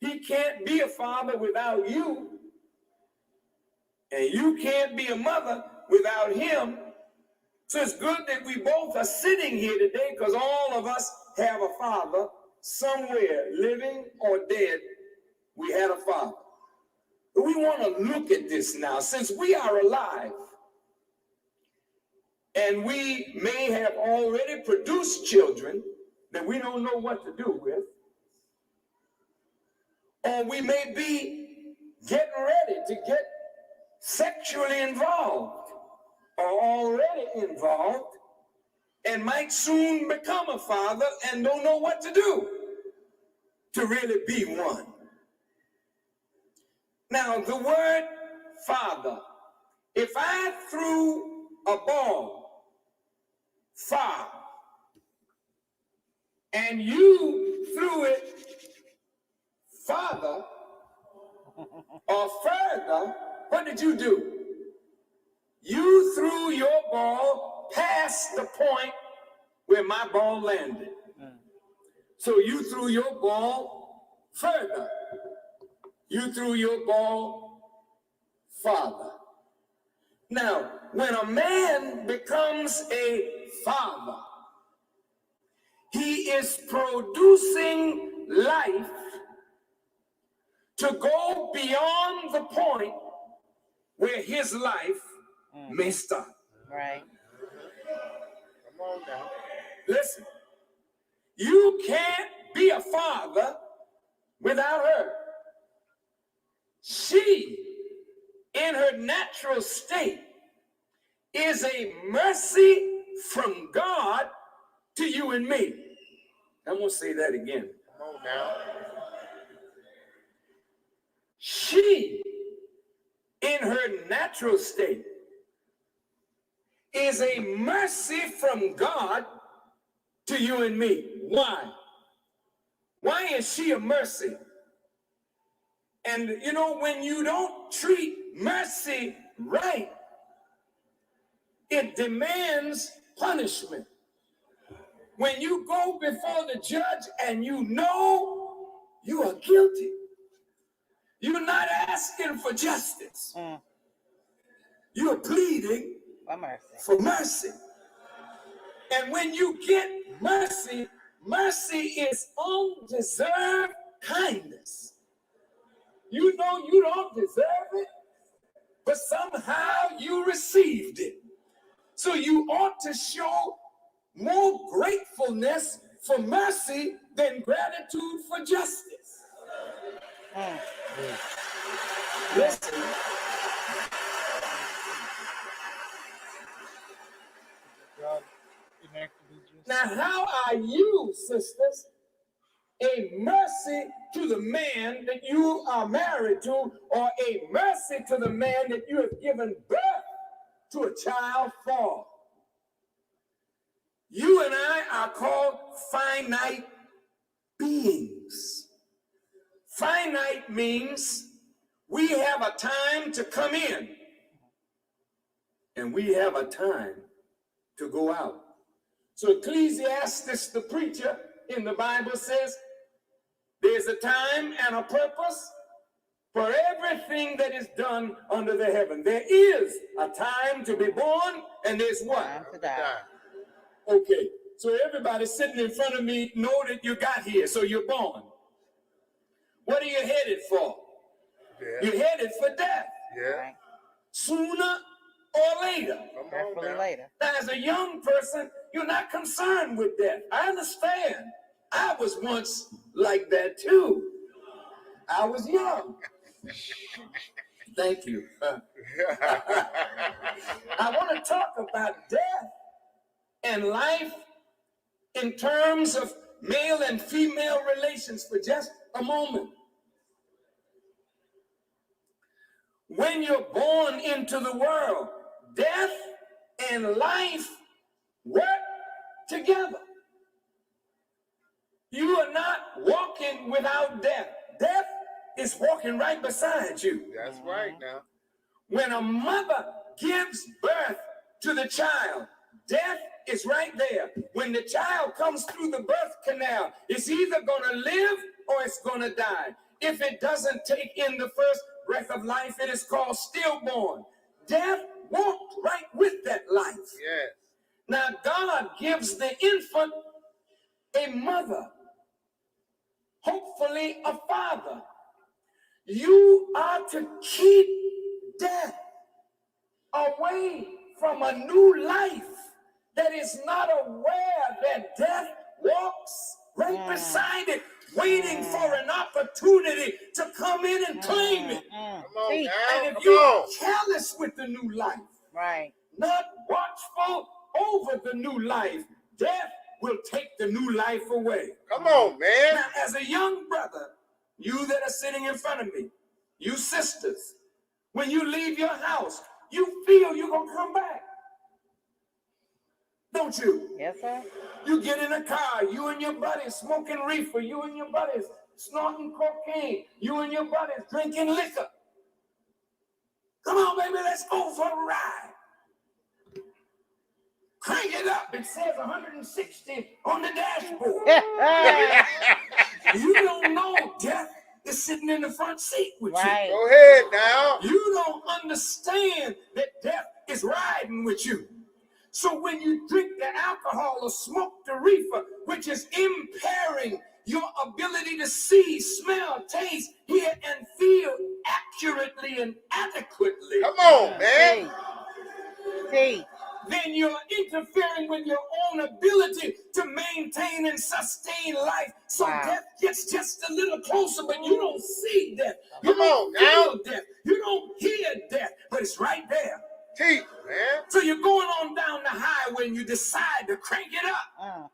E: he can't be a father without you, and you can't be a mother without him. So it's good that we both are sitting here today, because all of us have a father somewhere, living or dead. We had a father. But we want to look at this now, since we are alive, and we may have already produced children that we don't know what to do with, or we may be getting ready to get sexually involved or already involved and might soon become a father and don't know what to do to really be one. Now, the word father, if I threw a ball far and you threw it farther or further, what did you do? You threw your ball past the point where my ball landed. So you threw your ball further. You threw your ball farther. Now, when a man becomes a father, he is producing life to go beyond the point where his life may stop.
B: Right.
A: Come on now.
E: Listen, you can't be a father without her. She, in her natural state, is a mercy from God to you and me. I'm going to say that again.
A: Come on now.
E: She, in her natural state, is a mercy from God to you and me. Why? Why is she a mercy? And you know, when you don't treat mercy right, it demands punishment. When you go before the judge and you know you are guilty, you're not asking for justice. You're pleading for mercy. And when you get mercy, mercy is undeserved kindness. You know you don't deserve it, but somehow you received it. So you ought to show more gratefulness for mercy than gratitude for justice. Listen. Now, how are you, sisters, a mercy to the man that you are married to, or a mercy to the man that you have given birth to a child for? You and I are called finite beings. Finite means we have a time to come in and we have a time to go out. So Ecclesiastes, the preacher in the Bible, says there's a time and a purpose for everything that is done under the heaven. There is a time to be born and there's what?
B: Time to die.
E: Okay, so everybody sitting in front of me know that you got here, so you're born. What are you headed for?
A: Yeah.
E: You're headed for death.
A: Yeah.
B: Right.
E: Sooner or later.
B: Preferably later.
E: Now, as a young person, you're not concerned with death. I understand. I was once like that too. I was young. Thank you. I want to talk about death and life in terms of male and female relations for just a moment. When you're born into the world, death and life work together. You are not walking without death. Death is walking right beside you.
A: That's right now.
E: When a mother gives birth to the child, death is right there. When the child comes through the birth canal, it's either going to live or it's going to die. If it doesn't take in the first breath of life, it is called stillborn. Death walked right with that life.
A: Yes.
E: Now, God gives the infant a mother, hopefully a father. You are to keep death away from a new life that is not aware that death walks right beside it, waiting for an opportunity to come in and claim it.
A: Come on now.
E: And if you are careless with the new life,
B: Right.
E: not watchful over the new life, death will take the new life away.
A: Come on, man.
E: Now, as a young brother, you that are sitting in front of me, you sisters, when you leave your house, you feel you're going to come back. Don't you?
B: Yes, sir.
E: You get in a car, you and your buddies smoking reefer, you and your buddies snorting cocaine, you and your buddies drinking liquor. Come on, baby, let's go for a ride. Crank it up. It says 160 on the dashboard. You don't know death is sitting in the front seat with
B: Right.
E: you.
A: Go ahead now.
E: You don't understand that death is riding with you. So when you drink the alcohol or smoke the reefer, which is impairing your ability to see, smell, taste, hear, and feel accurately and adequately,
A: Come on, man.
B: See.
E: then you're interfering with your own ability to maintain and sustain life. So death gets just a little closer, but you don't see death. You don't feel death. You don't hear death, but it's right there.
A: Teeth, man.
E: So you're going on down the highway and you decide to crank it up.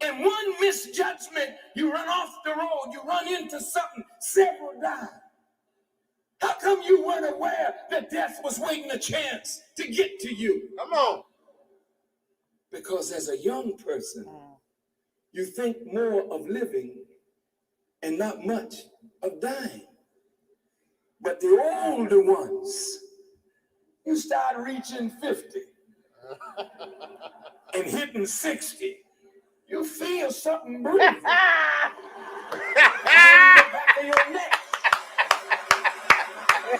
E: And one misjudgment, you run off the road, you run into something, several die. How come you weren't aware that death was waiting a chance to get to you?
A: Come on.
E: Because as a young person, you think more of living and not much of dying. But the older ones, you start reaching 50 and hitting 60. You feel something breathing in the back of your neck.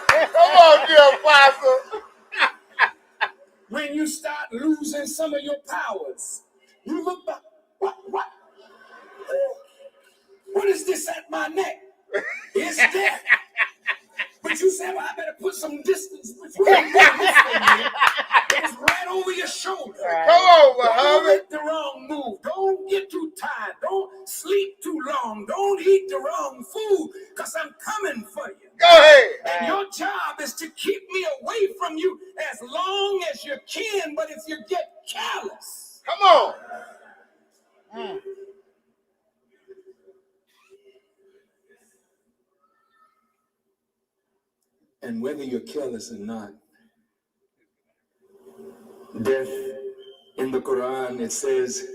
A: Come on, dear Apostle.
E: When you start losing some of your powers, you look back. What is this at my neck? It's death. But you say, well, I better put some distance between this and you. It's right over your shoulder.
A: Come on,
E: Don't
A: Muhammad.
E: make the wrong move. Don't get too tired. wrong. Don't eat the wrong food, because I'm coming for you.
A: Go ahead.
E: And your job is to keep me away from you as long as you can. But if you get careless,
A: come on.
E: And whether you're careless or not, death in the Quran, it says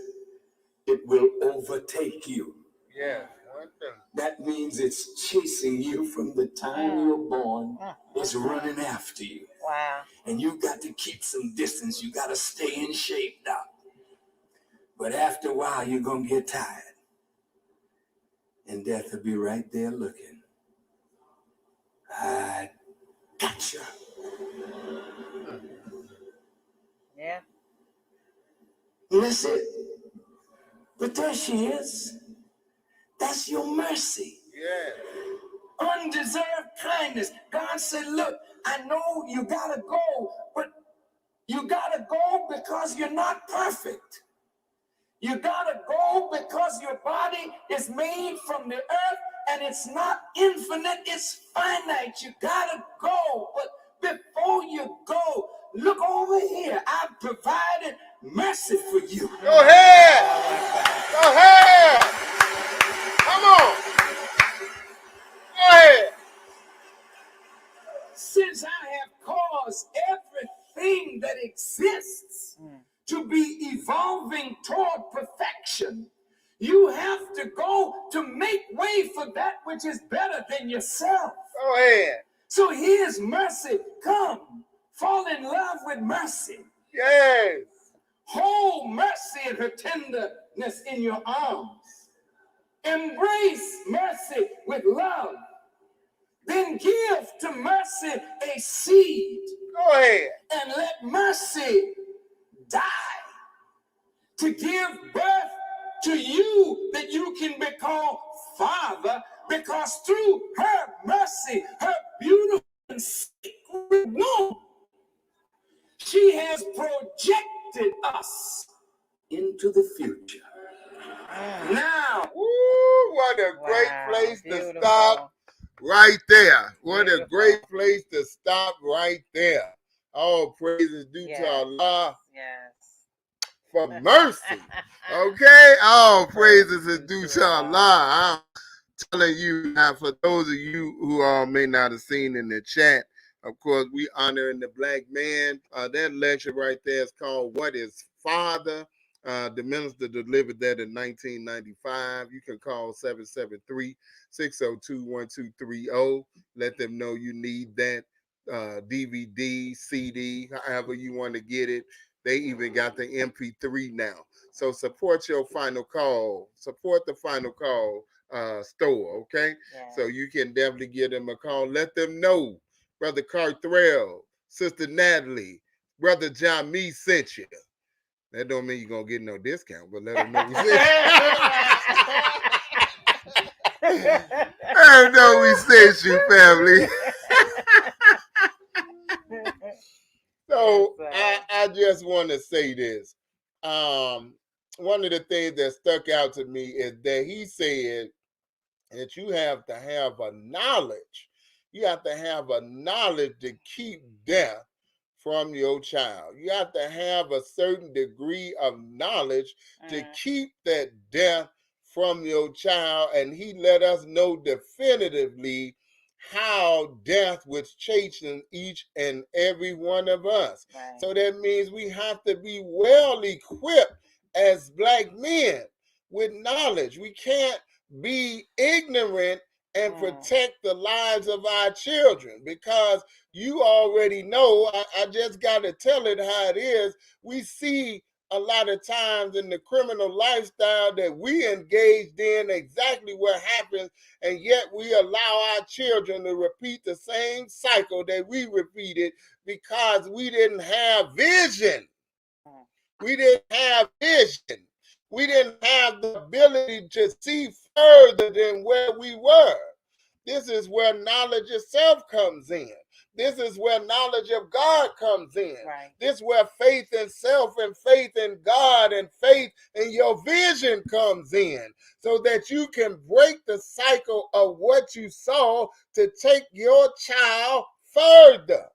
E: it will overtake you.
A: Yeah.
E: That means it's chasing you from the time you're born. It's running after you.
B: Wow.
E: And you got to keep some distance. You got to stay in shape now. But after a while, you're going to get tired. And death will be right there looking. I gotcha.
B: Yeah.
E: And that's it. But there she is. That's your mercy.
A: Yeah.
E: Undeserved kindness. God said, look, I know you got to go, but you got to go because you're not perfect. You got to go because your body is made from the earth and it's not infinite, it's finite. You got to go. But before you go, look over here. I've provided mercy for you.
A: Go ahead. Go ahead. Come on. Go ahead.
E: Since I have caused everything that exists to be evolving toward perfection, you have to go to make way for that which is better than yourself.
A: Go ahead.
E: So here's mercy. Come, fall in love with mercy.
A: Yes.
E: Hold mercy and her tenderness in your arms. Embrace mercy with love. Then give to mercy a seed.
A: Go ahead.
E: And let mercy die to give birth to you that you can be called father, because through her mercy, her beautiful and sacred womb, she has projected us into the future. Now,
A: ooh, what a great place to stop right there. What a great place to stop right there. All praises due to Allah for mercy. Okay? All praises is due to Allah. I'm telling you now, for those of you who may not have seen in the chat, of course, we honoring the black man. That lecture right there is called What is Father? The minister delivered that in 1995. You can call 773-602-1230. Let them know you need that DVD, CD, however you want to get it. They even got the MP3 now. So support your final call. Support the final call store, okay? Yeah. So you can definitely give them a call. Let them know Brother Carthrell, Sister Natalie, Brother John Me sent you. That don't mean you're going to get no discount, but let them know we sent you. I know we sent you, family. So I just want to say this. One of the things that stuck out to me is that he said that you have to have a knowledge. You have to have a knowledge to keep death from your child. You have to have a certain degree of knowledge to keep that death from your child. And he let us know definitively how death was chasing each and every one of us. Right. So that means we have to be well equipped as black men with knowledge. We can't be ignorant and protect the lives of our children, because you already know, I just got to tell it how it is. We see a lot of times in the criminal lifestyle that we engaged in exactly what happens, and yet we allow our children to repeat the same cycle that we repeated because we didn't have vision. We didn't have vision. We didn't have the ability to see further than where we were. This is where knowledge itself comes in. This is where knowledge of God comes in.
B: Right.
A: This is where faith in self and faith in God and faith in your vision comes in, so that you can break the cycle of what you saw to take your child further.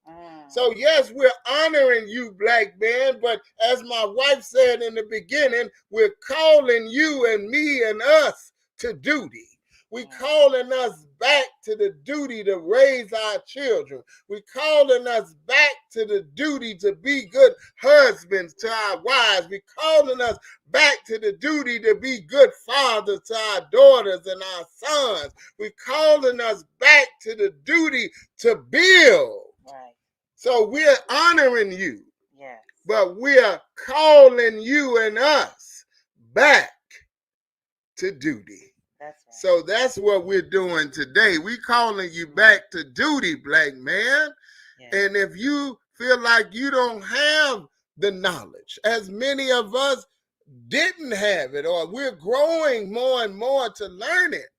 A: So yes, we're honoring you, black man, but as my wife said in the beginning, we're calling you and me and us to duty. We calling us back to the duty to raise our children. We calling us back to the duty to be good husbands to our wives. We calling us back to the duty to be good fathers to our daughters and our sons. We calling us back to the duty to build.
B: Right.
A: So we're honoring you.
B: Yes.
A: But we're calling you and us back to duty.
B: That's right.
A: So that's what we're doing today. We calling you back to duty, black man.
B: Yes.
A: And if you feel like you don't have the knowledge, as many of us didn't have it, or we're growing more and more to learn it,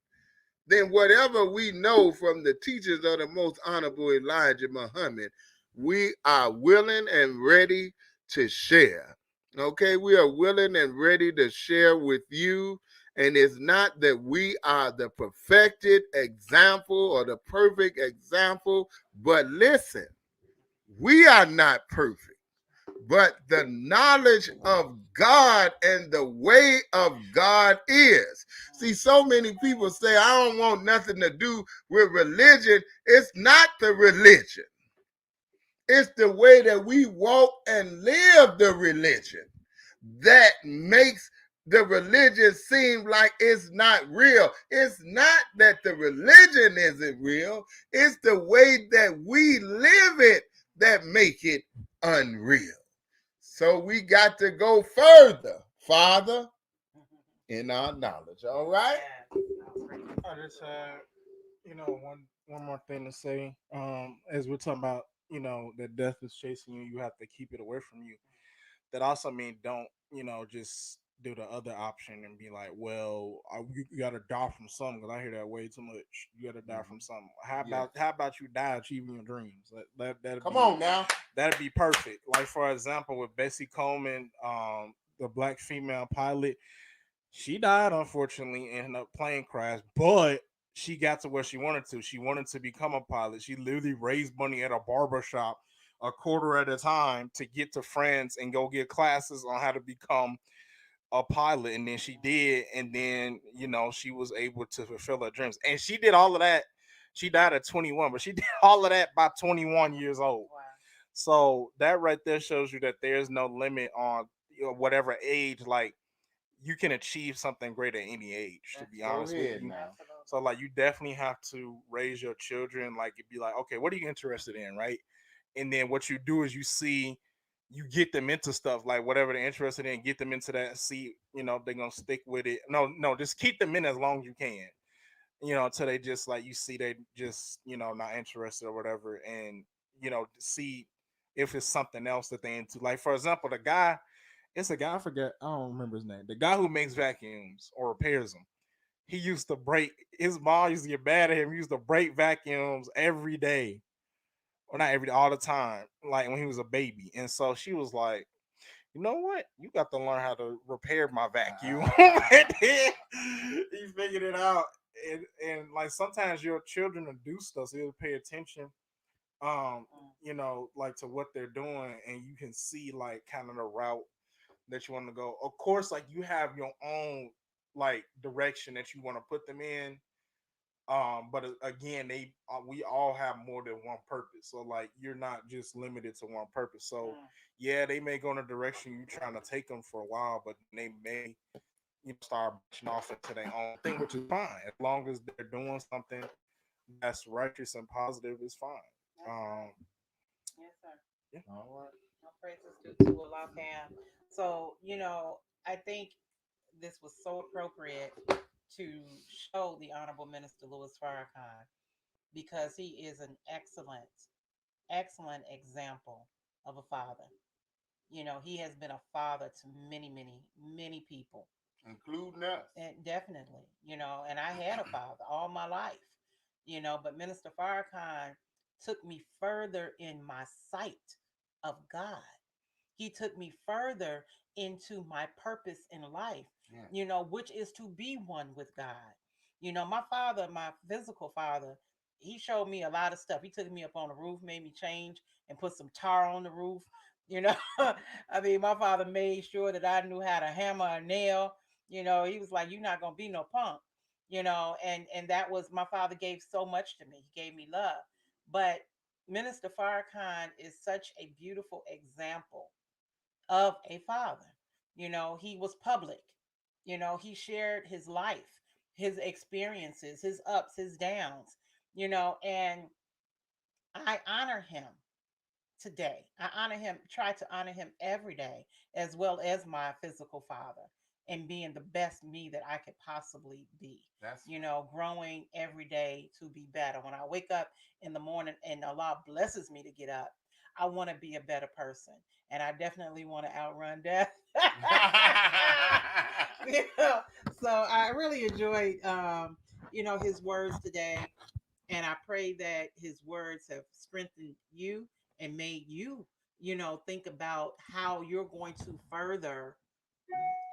A: then whatever we know from the teachers of the most honorable Elijah Muhammad, we are willing and ready to share. Okay, we are willing and ready to share with you. And it's not that we are the perfected example or the perfect example, but listen, we are not perfect. But the knowledge of God and the way of God is. See, so many people say, I don't want nothing to do with religion. It's not the religion. It's the way that we walk and live the religion that makes the religion seem like it's not real. It's not that the religion isn't real. It's the way that we live it that make it unreal. So we got to go further, Father, in our knowledge. All right?
D: I just had, one more thing to say. As we're talking about, that death is chasing you, you have to keep it away from you. That also means don't, just do the other option and be like, well, you got to die from something. Because I hear that way too much. You got to die from something. How about you die achieving your dreams?
A: Come on now.
D: That'd be perfect. Like for example, with Bessie Coleman, the black female pilot, she died unfortunately in a plane crash, but she got to where she wanted to. She wanted to become a pilot. She literally raised money at a barber shop a quarter at a time to get to France and go get classes on how to become a pilot. And then she did, and then she was able to fulfill her dreams. And she did all of that. She died at 21, but she did all of that by 21 years old.
B: Wow.
D: So that right there shows you that there's no limit on whatever age. Like you can achieve something great at any age, to be honest with you.
A: Now.
D: So like you definitely have to raise your children, like it'd be like, okay, what are you interested in, right? And then what you do is you get them into stuff like whatever they're interested in, get them into that, see, if they're gonna stick with it. No, just keep them in as long as you can, until they just like you see they just, not interested or whatever, and see if it's something else that they into. Like for example, it's a guy, I forget, I don't remember his name. The guy who makes vacuums or repairs them. He used to break, his mom used to get mad at him. He used to break vacuums every day. Or not every day, all the time. Like when he was a baby. And so she was like, you know what? You got to learn how to repair my vacuum. And then he figured it out. And like sometimes your children will do stuff, so you'll pay attention like to what they're doing, and you can see like kind of the route that you want to go. Of course, like you have your own like direction that you want to put them in. But again, we all have more than one purpose. So like you're not just limited to one purpose. So yeah, they may go in a direction you're trying to take them for a while, but they may start branching off into their own thing, which is fine as long as they're doing something that's righteous and positive. Is fine.
B: Yes, sir.
D: Yeah.
A: All right.
B: No praises to Allah Cam. So, I think this was so appropriate to show the Honorable Minister Louis Farrakhan because he is an excellent example of a father. He has been a father to many, many, many people.
A: Including us.
B: And definitely, and I had a father all my life. But Minister Farrakhan took me further in my sight of God. He took me further into my purpose in life, which is to be one with God. My father, my physical father, he showed me a lot of stuff. He took me up on the roof, made me change and put some tar on the roof. You know, I mean, my father made sure that I knew how to hammer a nail. He was like, "You're not gonna be no punk." And that was, my father gave so much to me. He gave me love. But Minister Farrakhan is such a beautiful example of a father. He was public. He shared his life, his experiences, his ups, his downs, and I honor him today. I honor him, try to honor him every day, as well as my physical father, and being the best me that I could possibly be. Growing every day to be better. When I wake up in the morning and Allah blesses me to get up, I want to be a better person. And I definitely want to outrun death. Yeah. So I really enjoyed, his words today. And I pray that his words have strengthened you and made you, think about how you're going to further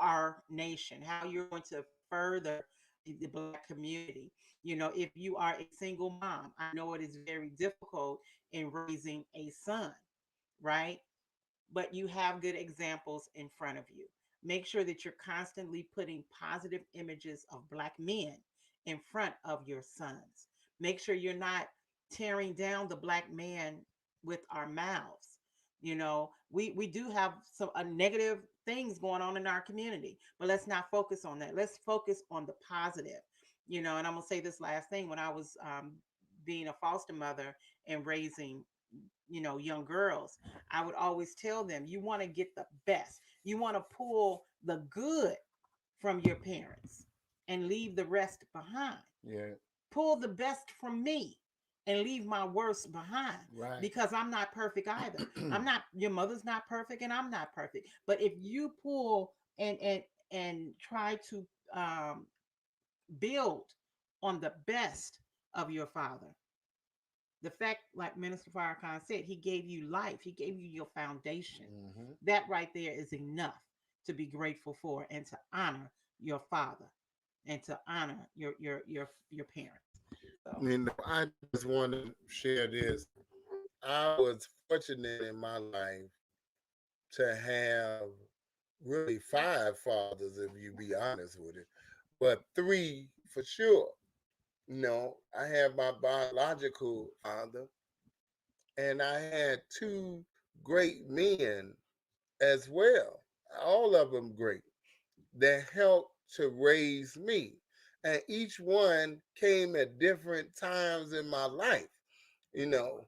B: our nation, how you're going to further the Black community. If you are a single mom, I know it is very difficult in raising a son, right? But you have good examples in front of you. Make sure that you're constantly putting positive images of Black men in front of your sons. Make sure you're not tearing down the Black man with our mouths. We do have some negative things going on in our community, but let's not focus on that. Let's focus on the positive. And I'm gonna say this last thing. When I was being a foster mother and raising young girls, I would always tell them, you want to get the best. You want to pull the good from your parents and leave the rest behind.
A: Yeah.
B: Pull the best from me and leave my worst behind.
A: Right.
B: Because I'm not perfect either. I'm not, your mother's not perfect and I'm not perfect. But if you pull and try to build on the best of your father, the fact, like Minister Farrakhan said, he gave you life, he gave you your foundation. That right there is enough to be grateful for and to honor your father and to honor your parents. So
A: I just want to share this. I was fortunate in my life to have really 5 fathers, if you be honest with it, but 3 for sure. I had my biological father, and I had 2 great men as well, all of them great, that helped to raise me. And each one came at different times in my life, you know.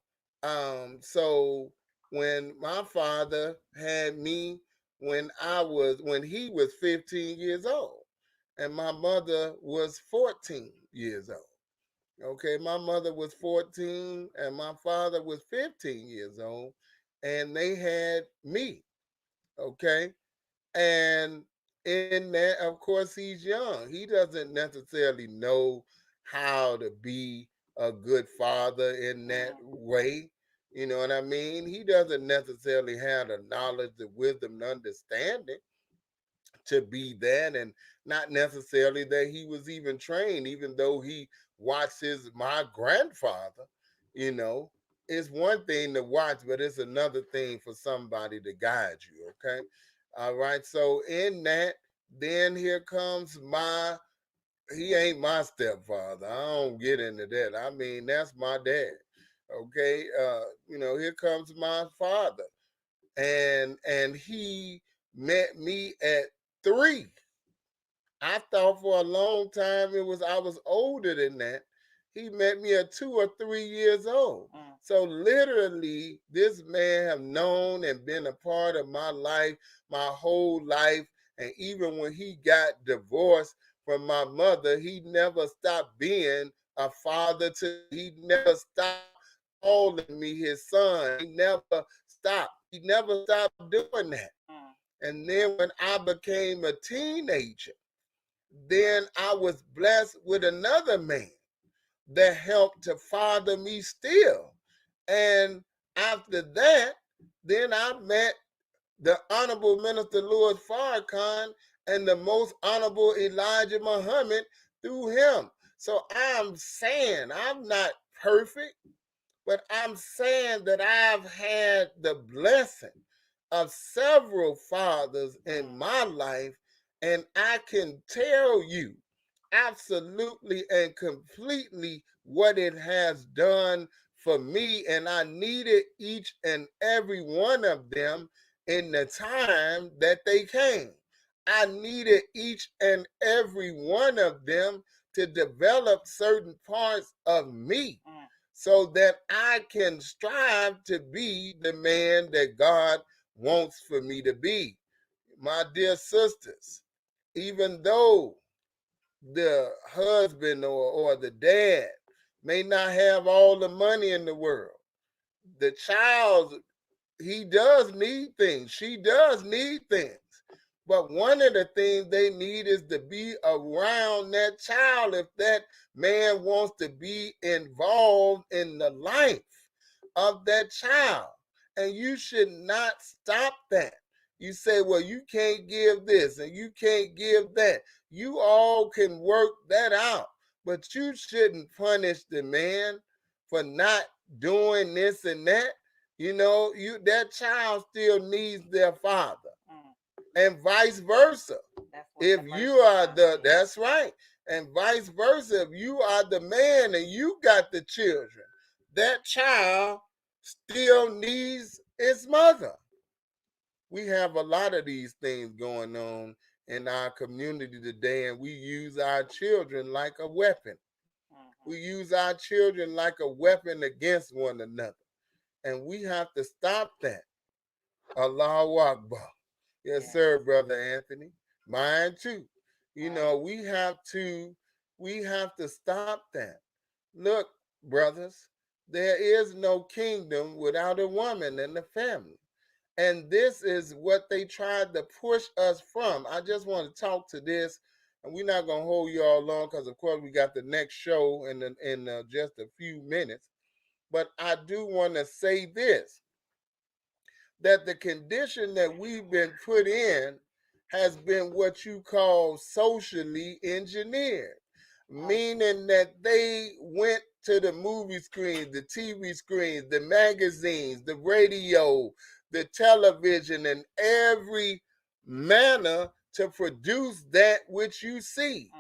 A: So when my father had me when he was 15 years old, and my mother was 14 years old. Okay, my mother was 14 and my father was 15 years old, and they had me. Okay, and in that, of course, he's young. He doesn't necessarily know how to be a good father in that way. You know what I mean? He doesn't necessarily have the knowledge, the wisdom, the understanding to be that, and not necessarily that he was even trained, even though he watched my grandfather. you know it's one thing to watch, but it's another thing for somebody to guide you. Okay, all right. So in that, then here comes he ain't my stepfather. I don't get into that. I mean, that's my dad. Okay, here comes my father, and he met me at 3. I thought for a long time I was older than that. He met me at 2 or 3 years old. So literally, this man have known and been a part of my life, my whole life. And even when he got divorced from my mother, he never stopped being a father to. He never stopped calling me his son. He never stopped. He never stopped doing that. And then when I became a teenager, then I was blessed with another man that helped to father me still. And after that, then I met the Honorable Minister Louis Farrakhan and the most Honorable Elijah Muhammad through him. So I'm saying I'm not perfect, but I'm saying that I've had the blessing of several fathers in my life, and I can tell you absolutely and completely what it has done for me, and I needed each and every one of them in the time that they came. I needed each and every one of them to develop certain parts of me so that I can strive to be the man that God wants for me to be. My dear sisters, even though the husband or the dad may not have all the money in the world, the child, he does need things. She does need things. But one of the things they need is to be around that child if that man wants to be involved in the life of that child. And you should not stop that. You say, well, you can't give this and you can't give that. You all can work that out. But you shouldn't punish the man for not doing this and that. You know, that child still needs their father, and vice versa. If you are that's right, and vice versa. If you are the man and you got the children, that child still needs its mother. We have a lot of these things going on in our community today, and we use our children like a weapon. We use our children like a weapon against one another. And we have to stop that. Allahu Akbar. Yes, sir, Brother Anthony. Mine too. You know, we have to stop that. Look, brothers, there is no kingdom without a woman in the family. And this is what they tried to push us from. I just want to talk to this, and we're not going to hold you all long because, of course, we got the next show in just a few minutes. But I do want to say this, that the condition that we've been put in has been what you call socially engineered, meaning that they went to the movie screens, the TV screens, the magazines, the radio, the television, and every manner to produce that which you see.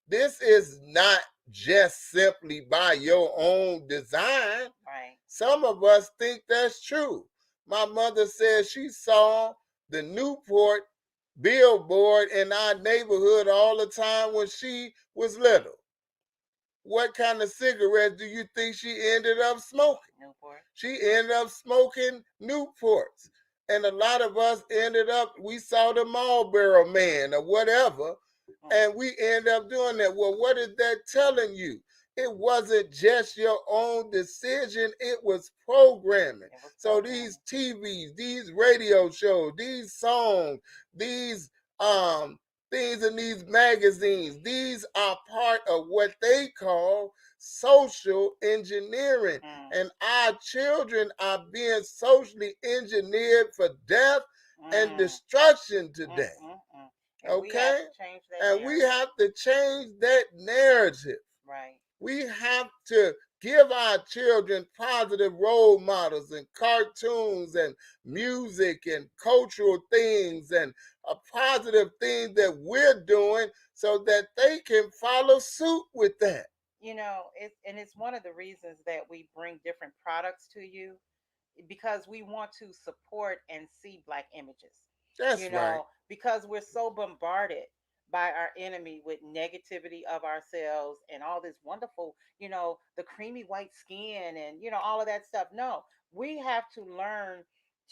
A: This is not just simply by your own design.
B: Right.
A: Some of us think that's true. My mother said she saw the Newport billboard in our neighborhood all the time when she was little. What kind of cigarettes do you think she ended up smoking?
B: Newport.
A: She ended up smoking Newports. And a lot of us ended up, we saw the Marlboro Man or whatever, and we end up doing that. Well, what is that telling you? It wasn't just your own decision, it was programming. So these TVs, these radio shows, these songs, these things in these magazines, these are part of what they call social engineering. And our children are being socially engineered for death and destruction today. Okay? And we have to change that narrative.
B: Right.
A: We have to give our children positive role models and cartoons and music and cultural things and a positive thing that we're doing so that they can follow suit with that.
B: You know, it's one of the reasons that we bring different products to you, because we want to support and see Black images.
A: That's
B: you
A: right.
B: know, because we're so bombarded by our enemy with negativity of ourselves and all this wonderful, the creamy white skin and, all of that stuff. No, we have to learn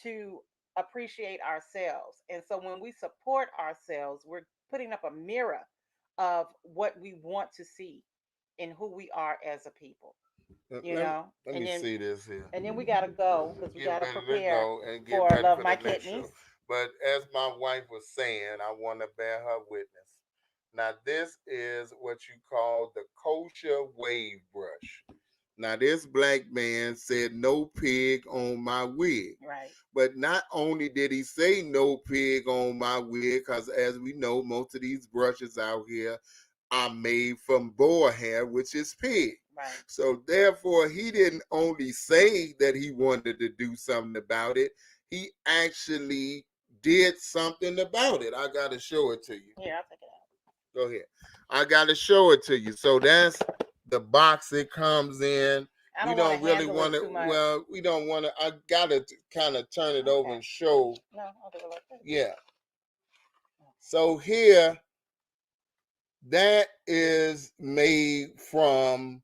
B: to appreciate ourselves. And so when we support ourselves, we're putting up a mirror of what we want to see in who we are as a people.
A: Let me see this here.
B: And then we gotta go because we
A: Get
B: gotta
A: ready to
B: prepare
A: go and get
B: for
A: ready
B: Love
A: for
B: My
A: the next show.
B: Kidneys.
A: But as my wife was saying, I want to bear her witness Now, this is what you call the kosher wave brush. Now, this black man said no pig on my wig.
B: Right.
A: But not only did he say no pig on my wig, because as we know, most of these brushes out here are made from boar hair, which is pig.
B: Right.
A: So therefore, he didn't only say that he wanted to do something about it, he actually did something about it. I got to show it to you.
B: Yeah, I'll take it out.
A: Go ahead. I got to show it to you. So that's the box it comes in.
B: I
A: We
B: don't
A: don't really
B: handle
A: want
B: it
A: to,
B: too much.
A: well, we don't want to, I got to kind of turn it over and show.
B: No, I'll do it like this.
A: Yeah. So here, that is made from,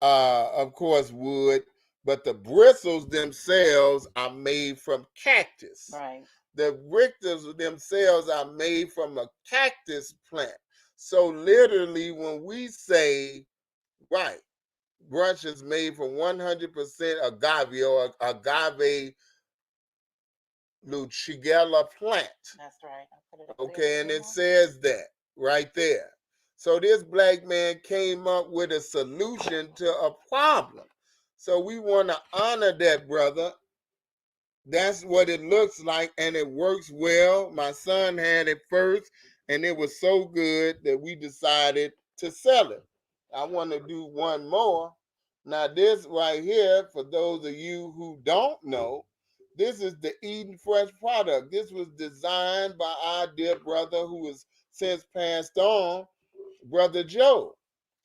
A: of course, wood, but the bristles themselves are made from cactus.
B: Right.
A: The bristles themselves are made from a cactus plant. So literally, when we say, right, brush is made from 100% agave or agave luchigella plant.
B: That's right. I'll put it up
A: Okay,
B: there
A: and it says that right there. So this black man came up with a solution to a problem. So we want to honor that brother. That's what it looks like, and it works well. My son had it first, and it was so good that we decided to sell it. I want to do one more. Now, this right here, for those of you who don't know, this is the Eden Fresh product. This was designed by our dear brother who has since passed on, Brother Joe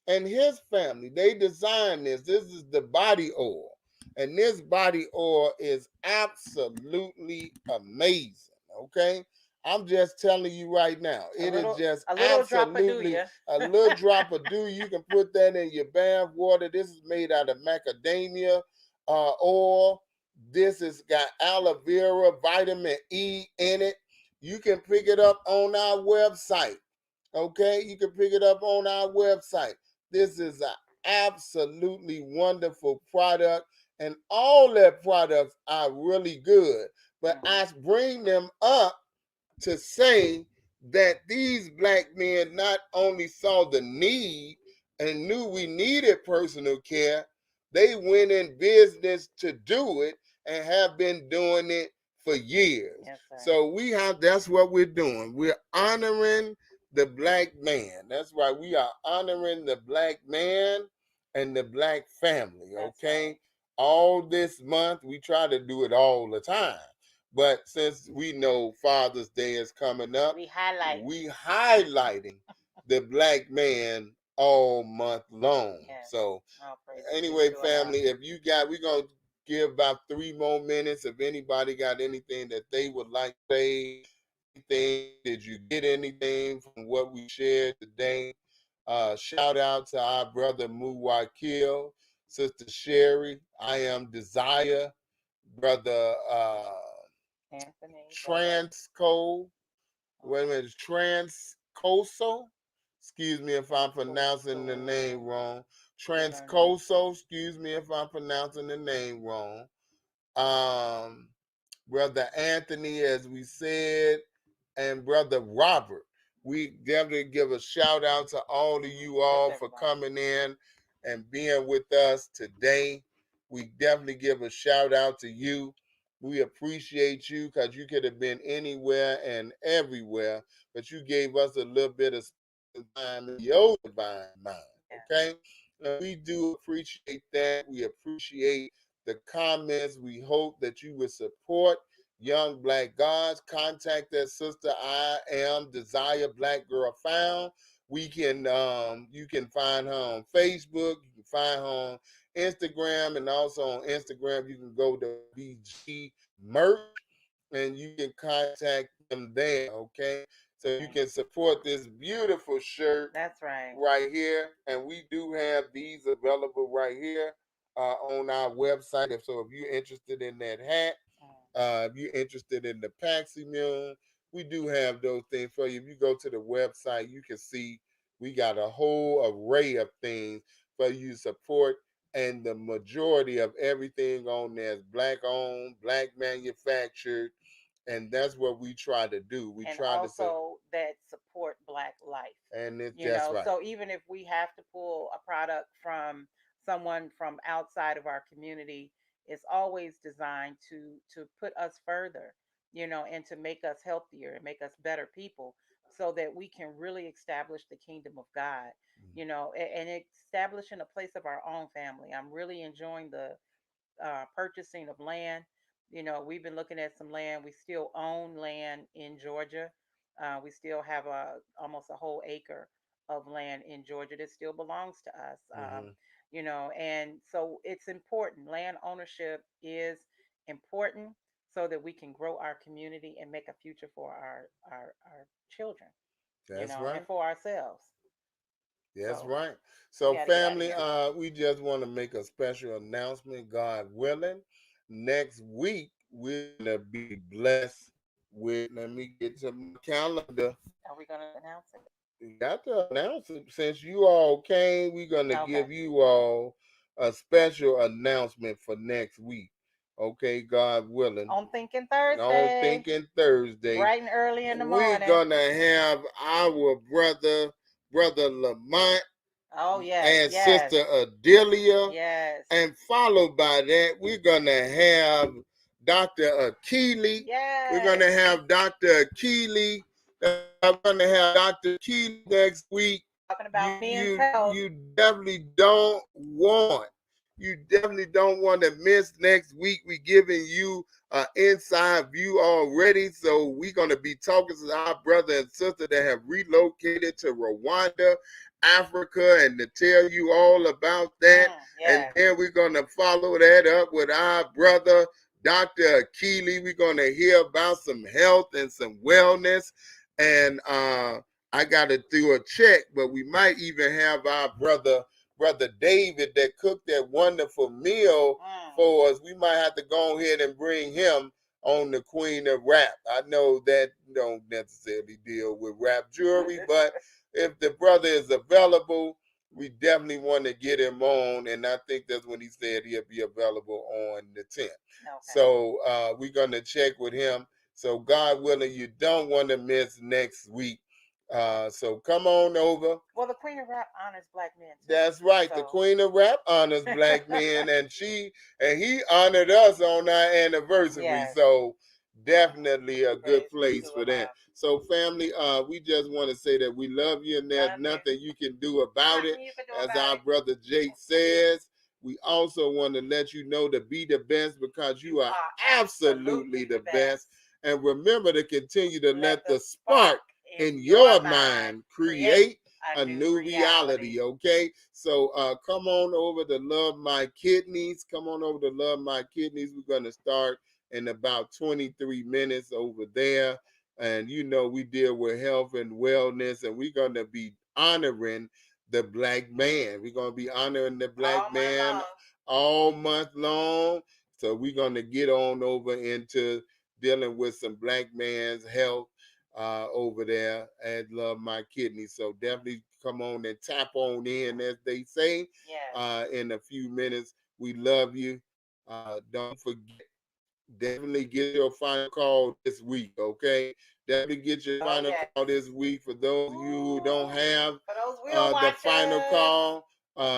A: and his family. They designed this. This is the body oil. And this body oil is absolutely amazing. Okay. I'm just telling you right now. It is just
B: a little drop of
A: absolutely
B: do-ya.
A: a little drop of dew. You can put that in your bath water. This is made out of macadamia oil. This has got aloe vera, vitamin E in it. You can pick it up on our website. Okay, you can pick it up on our website. This is an absolutely wonderful product, and all their products are really good. But I bring them up to say that these black men not only saw the need and knew we needed personal care, they went in business to do it and have been doing it for years.
B: Yes,
A: so that's what we're doing. We're honoring the black man. That's right. We are honoring the black man and the black family. Okay.
B: Right.
A: All this month, we try to do it all the time. But since we know Father's Day is coming up, we highlighting the black man all month long. Yes. So anyway, family, if you got, we're going to give about 3 more minutes. If anybody got anything that they would like to say, anything, did you get anything from what we shared today? Shout out to our brother Muwakil, Sister Sherry. I am Desire, brother
B: Anthony.
A: Transco. Wait a minute, Transcoso. Excuse me if I'm pronouncing the name wrong. Transcoso. Excuse me if I'm pronouncing the name wrong. Brother Anthony, as we said, and Brother Robert. We definitely give a shout out to all of you all for coming in and being with us today. We definitely give a shout out to you. We appreciate you because you could have been anywhere and everywhere, but you gave us a little bit of time in your divine mind. Okay? And we do appreciate that. We appreciate the comments. We hope that you would support Young Black Gods. Contact that sister. I am Desire Black Girl Found. We can you can find her on Facebook. You can find her on Instagram, and also on Instagram you can go to BG Merch and you can contact them there. Okay, so you can support this beautiful shirt.
B: That's right.
A: Right here, and we do have these available right here on our website. So if you're interested in that hat, if you're interested in the Paximune, we do have those things for you. If you go to the website, you can see we got a whole array of things for you to support. And the majority of everything on there is black owned, black manufactured, And that's what we try to do. We
B: and
A: try to say,
B: also that support Black life.
A: and it's
B: You
A: that's
B: know,
A: right.
B: so even if we have to pull a product from someone from outside of our community, it's always designed to put us further, you know, and to make us healthier and make us better people, so that we can really establish the kingdom of God, you know, and establishing a place of our own family. I'm really enjoying the purchasing of land. You know, we've been looking at some land. We still own land in Georgia. We still have almost a whole acre of land in Georgia that still belongs to us.
A: Hmm.
B: You know, and so it's important. Land ownership is important so that we can grow our community and make a future for our children, you
A: That's
B: know, and
A: right.
B: for ourselves.
A: That's
B: So
A: right.
B: we
A: So,
B: got to get out of
A: family,
B: here.
A: we just want to make a special announcement. God willing, next week we're gonna be blessed with. Let me get to my calendar.
B: Are we going to announce it?
A: We got to announce it. Since you all came, we're gonna
B: Okay.
A: give you all a special announcement for next week. Okay, God willing.
B: On Thinking
A: On
B: Thursday,
A: Thinking Thursday,
B: bright and early in the
A: we're
B: morning.
A: gonna have our brother Lamont
B: Oh, yes,
A: and
B: yes,
A: Sister Adelia,
B: yes,
A: and followed by that, we're gonna have Dr. Akili. We're
B: yes.
A: gonna have Dr. Akili. I'm gonna have Dr. Akili next week.
B: Talking
A: You
B: about men's
A: you
B: health.
A: you definitely don't want. You definitely don't want to miss next week. We giving you an inside view already. So we're gonna be talking to our brother and sister that have relocated to Rwanda, Africa, and to tell you all about that. And
B: Yes.
A: then we're going to follow that up with our brother, Dr. Akili. We're going to hear about some health and some wellness. And I got to do a check, but we might even have our brother David that cooked that wonderful meal for us. We might have to go ahead and bring him on the Queen of Rap. I know that don't necessarily deal with rap jewelry, but if the brother is available, we definitely want to get him on. And I think that's when he said he'll be available on the 10th. Okay. So we're going to check with him. So God willing, you don't want to miss next week. So come on over.
B: Well, the Queen of Rap honors Black men too.
A: That's right. So. The Queen of Rap honors Black men, and he honored us on our anniversary. Yes. So definitely a good place for that. So family, we just want to say that we love you, and there's nothing you can do about it. As our brother Jake says, we also want to let you know to be the best, because you are absolutely the best. And remember to continue to let the spark in your mind create a new reality. Okay, so come on over to Love My Kidneys. Come on over to Love My Kidneys. We're going to start in about 23 minutes over there. And you know, we deal with health and wellness, and we're going to be honoring the Black man. We're going to be honoring the Black man all month long. So we're going to get on over into dealing with some Black man's health over there at Love My Kidney. So definitely come on and tap on in, as they say. In a few minutes. We love you. Don't forget, definitely get your final call this week, okay? Definitely get your final call this week. For those of you who don't have the final call,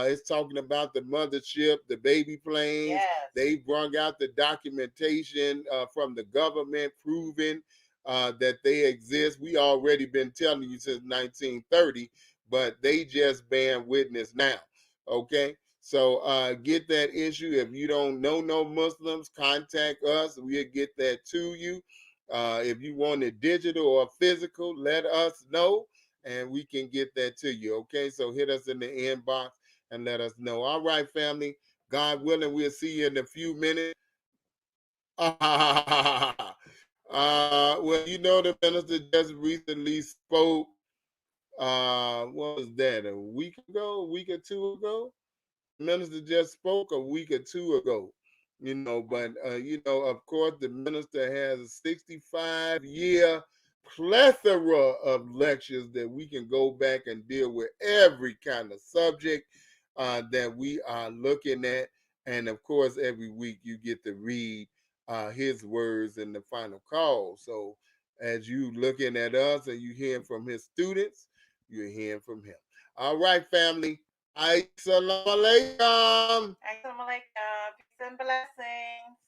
A: it's talking about the mothership, the baby planes. Yes. They brought out the documentation from the government proving that they exist. We already been telling you since 1930, but they just bear witness now, okay? So get that issue. If you don't know no Muslims, contact us. We'll get that to you. If you want it digital or physical, let us know, and we can get that to you. Okay, so hit us in the inbox and let us know. All right, family. God willing, we'll see you in a few minutes. Well, you know, the minister just recently spoke. What was that? A week ago? A week or two ago? The minister just spoke a week or two ago. You know, but you know, of course, the minister has a 65-year plethora of lectures that we can go back and deal with every kind of subject that we are looking at. And of course, every week you get to read his words in the final call. So as you looking at us and you hearing from his students, you're hearing from him. All right, family. Assalamu alaikum.
B: Assalamu alaikum. Peace and blessings.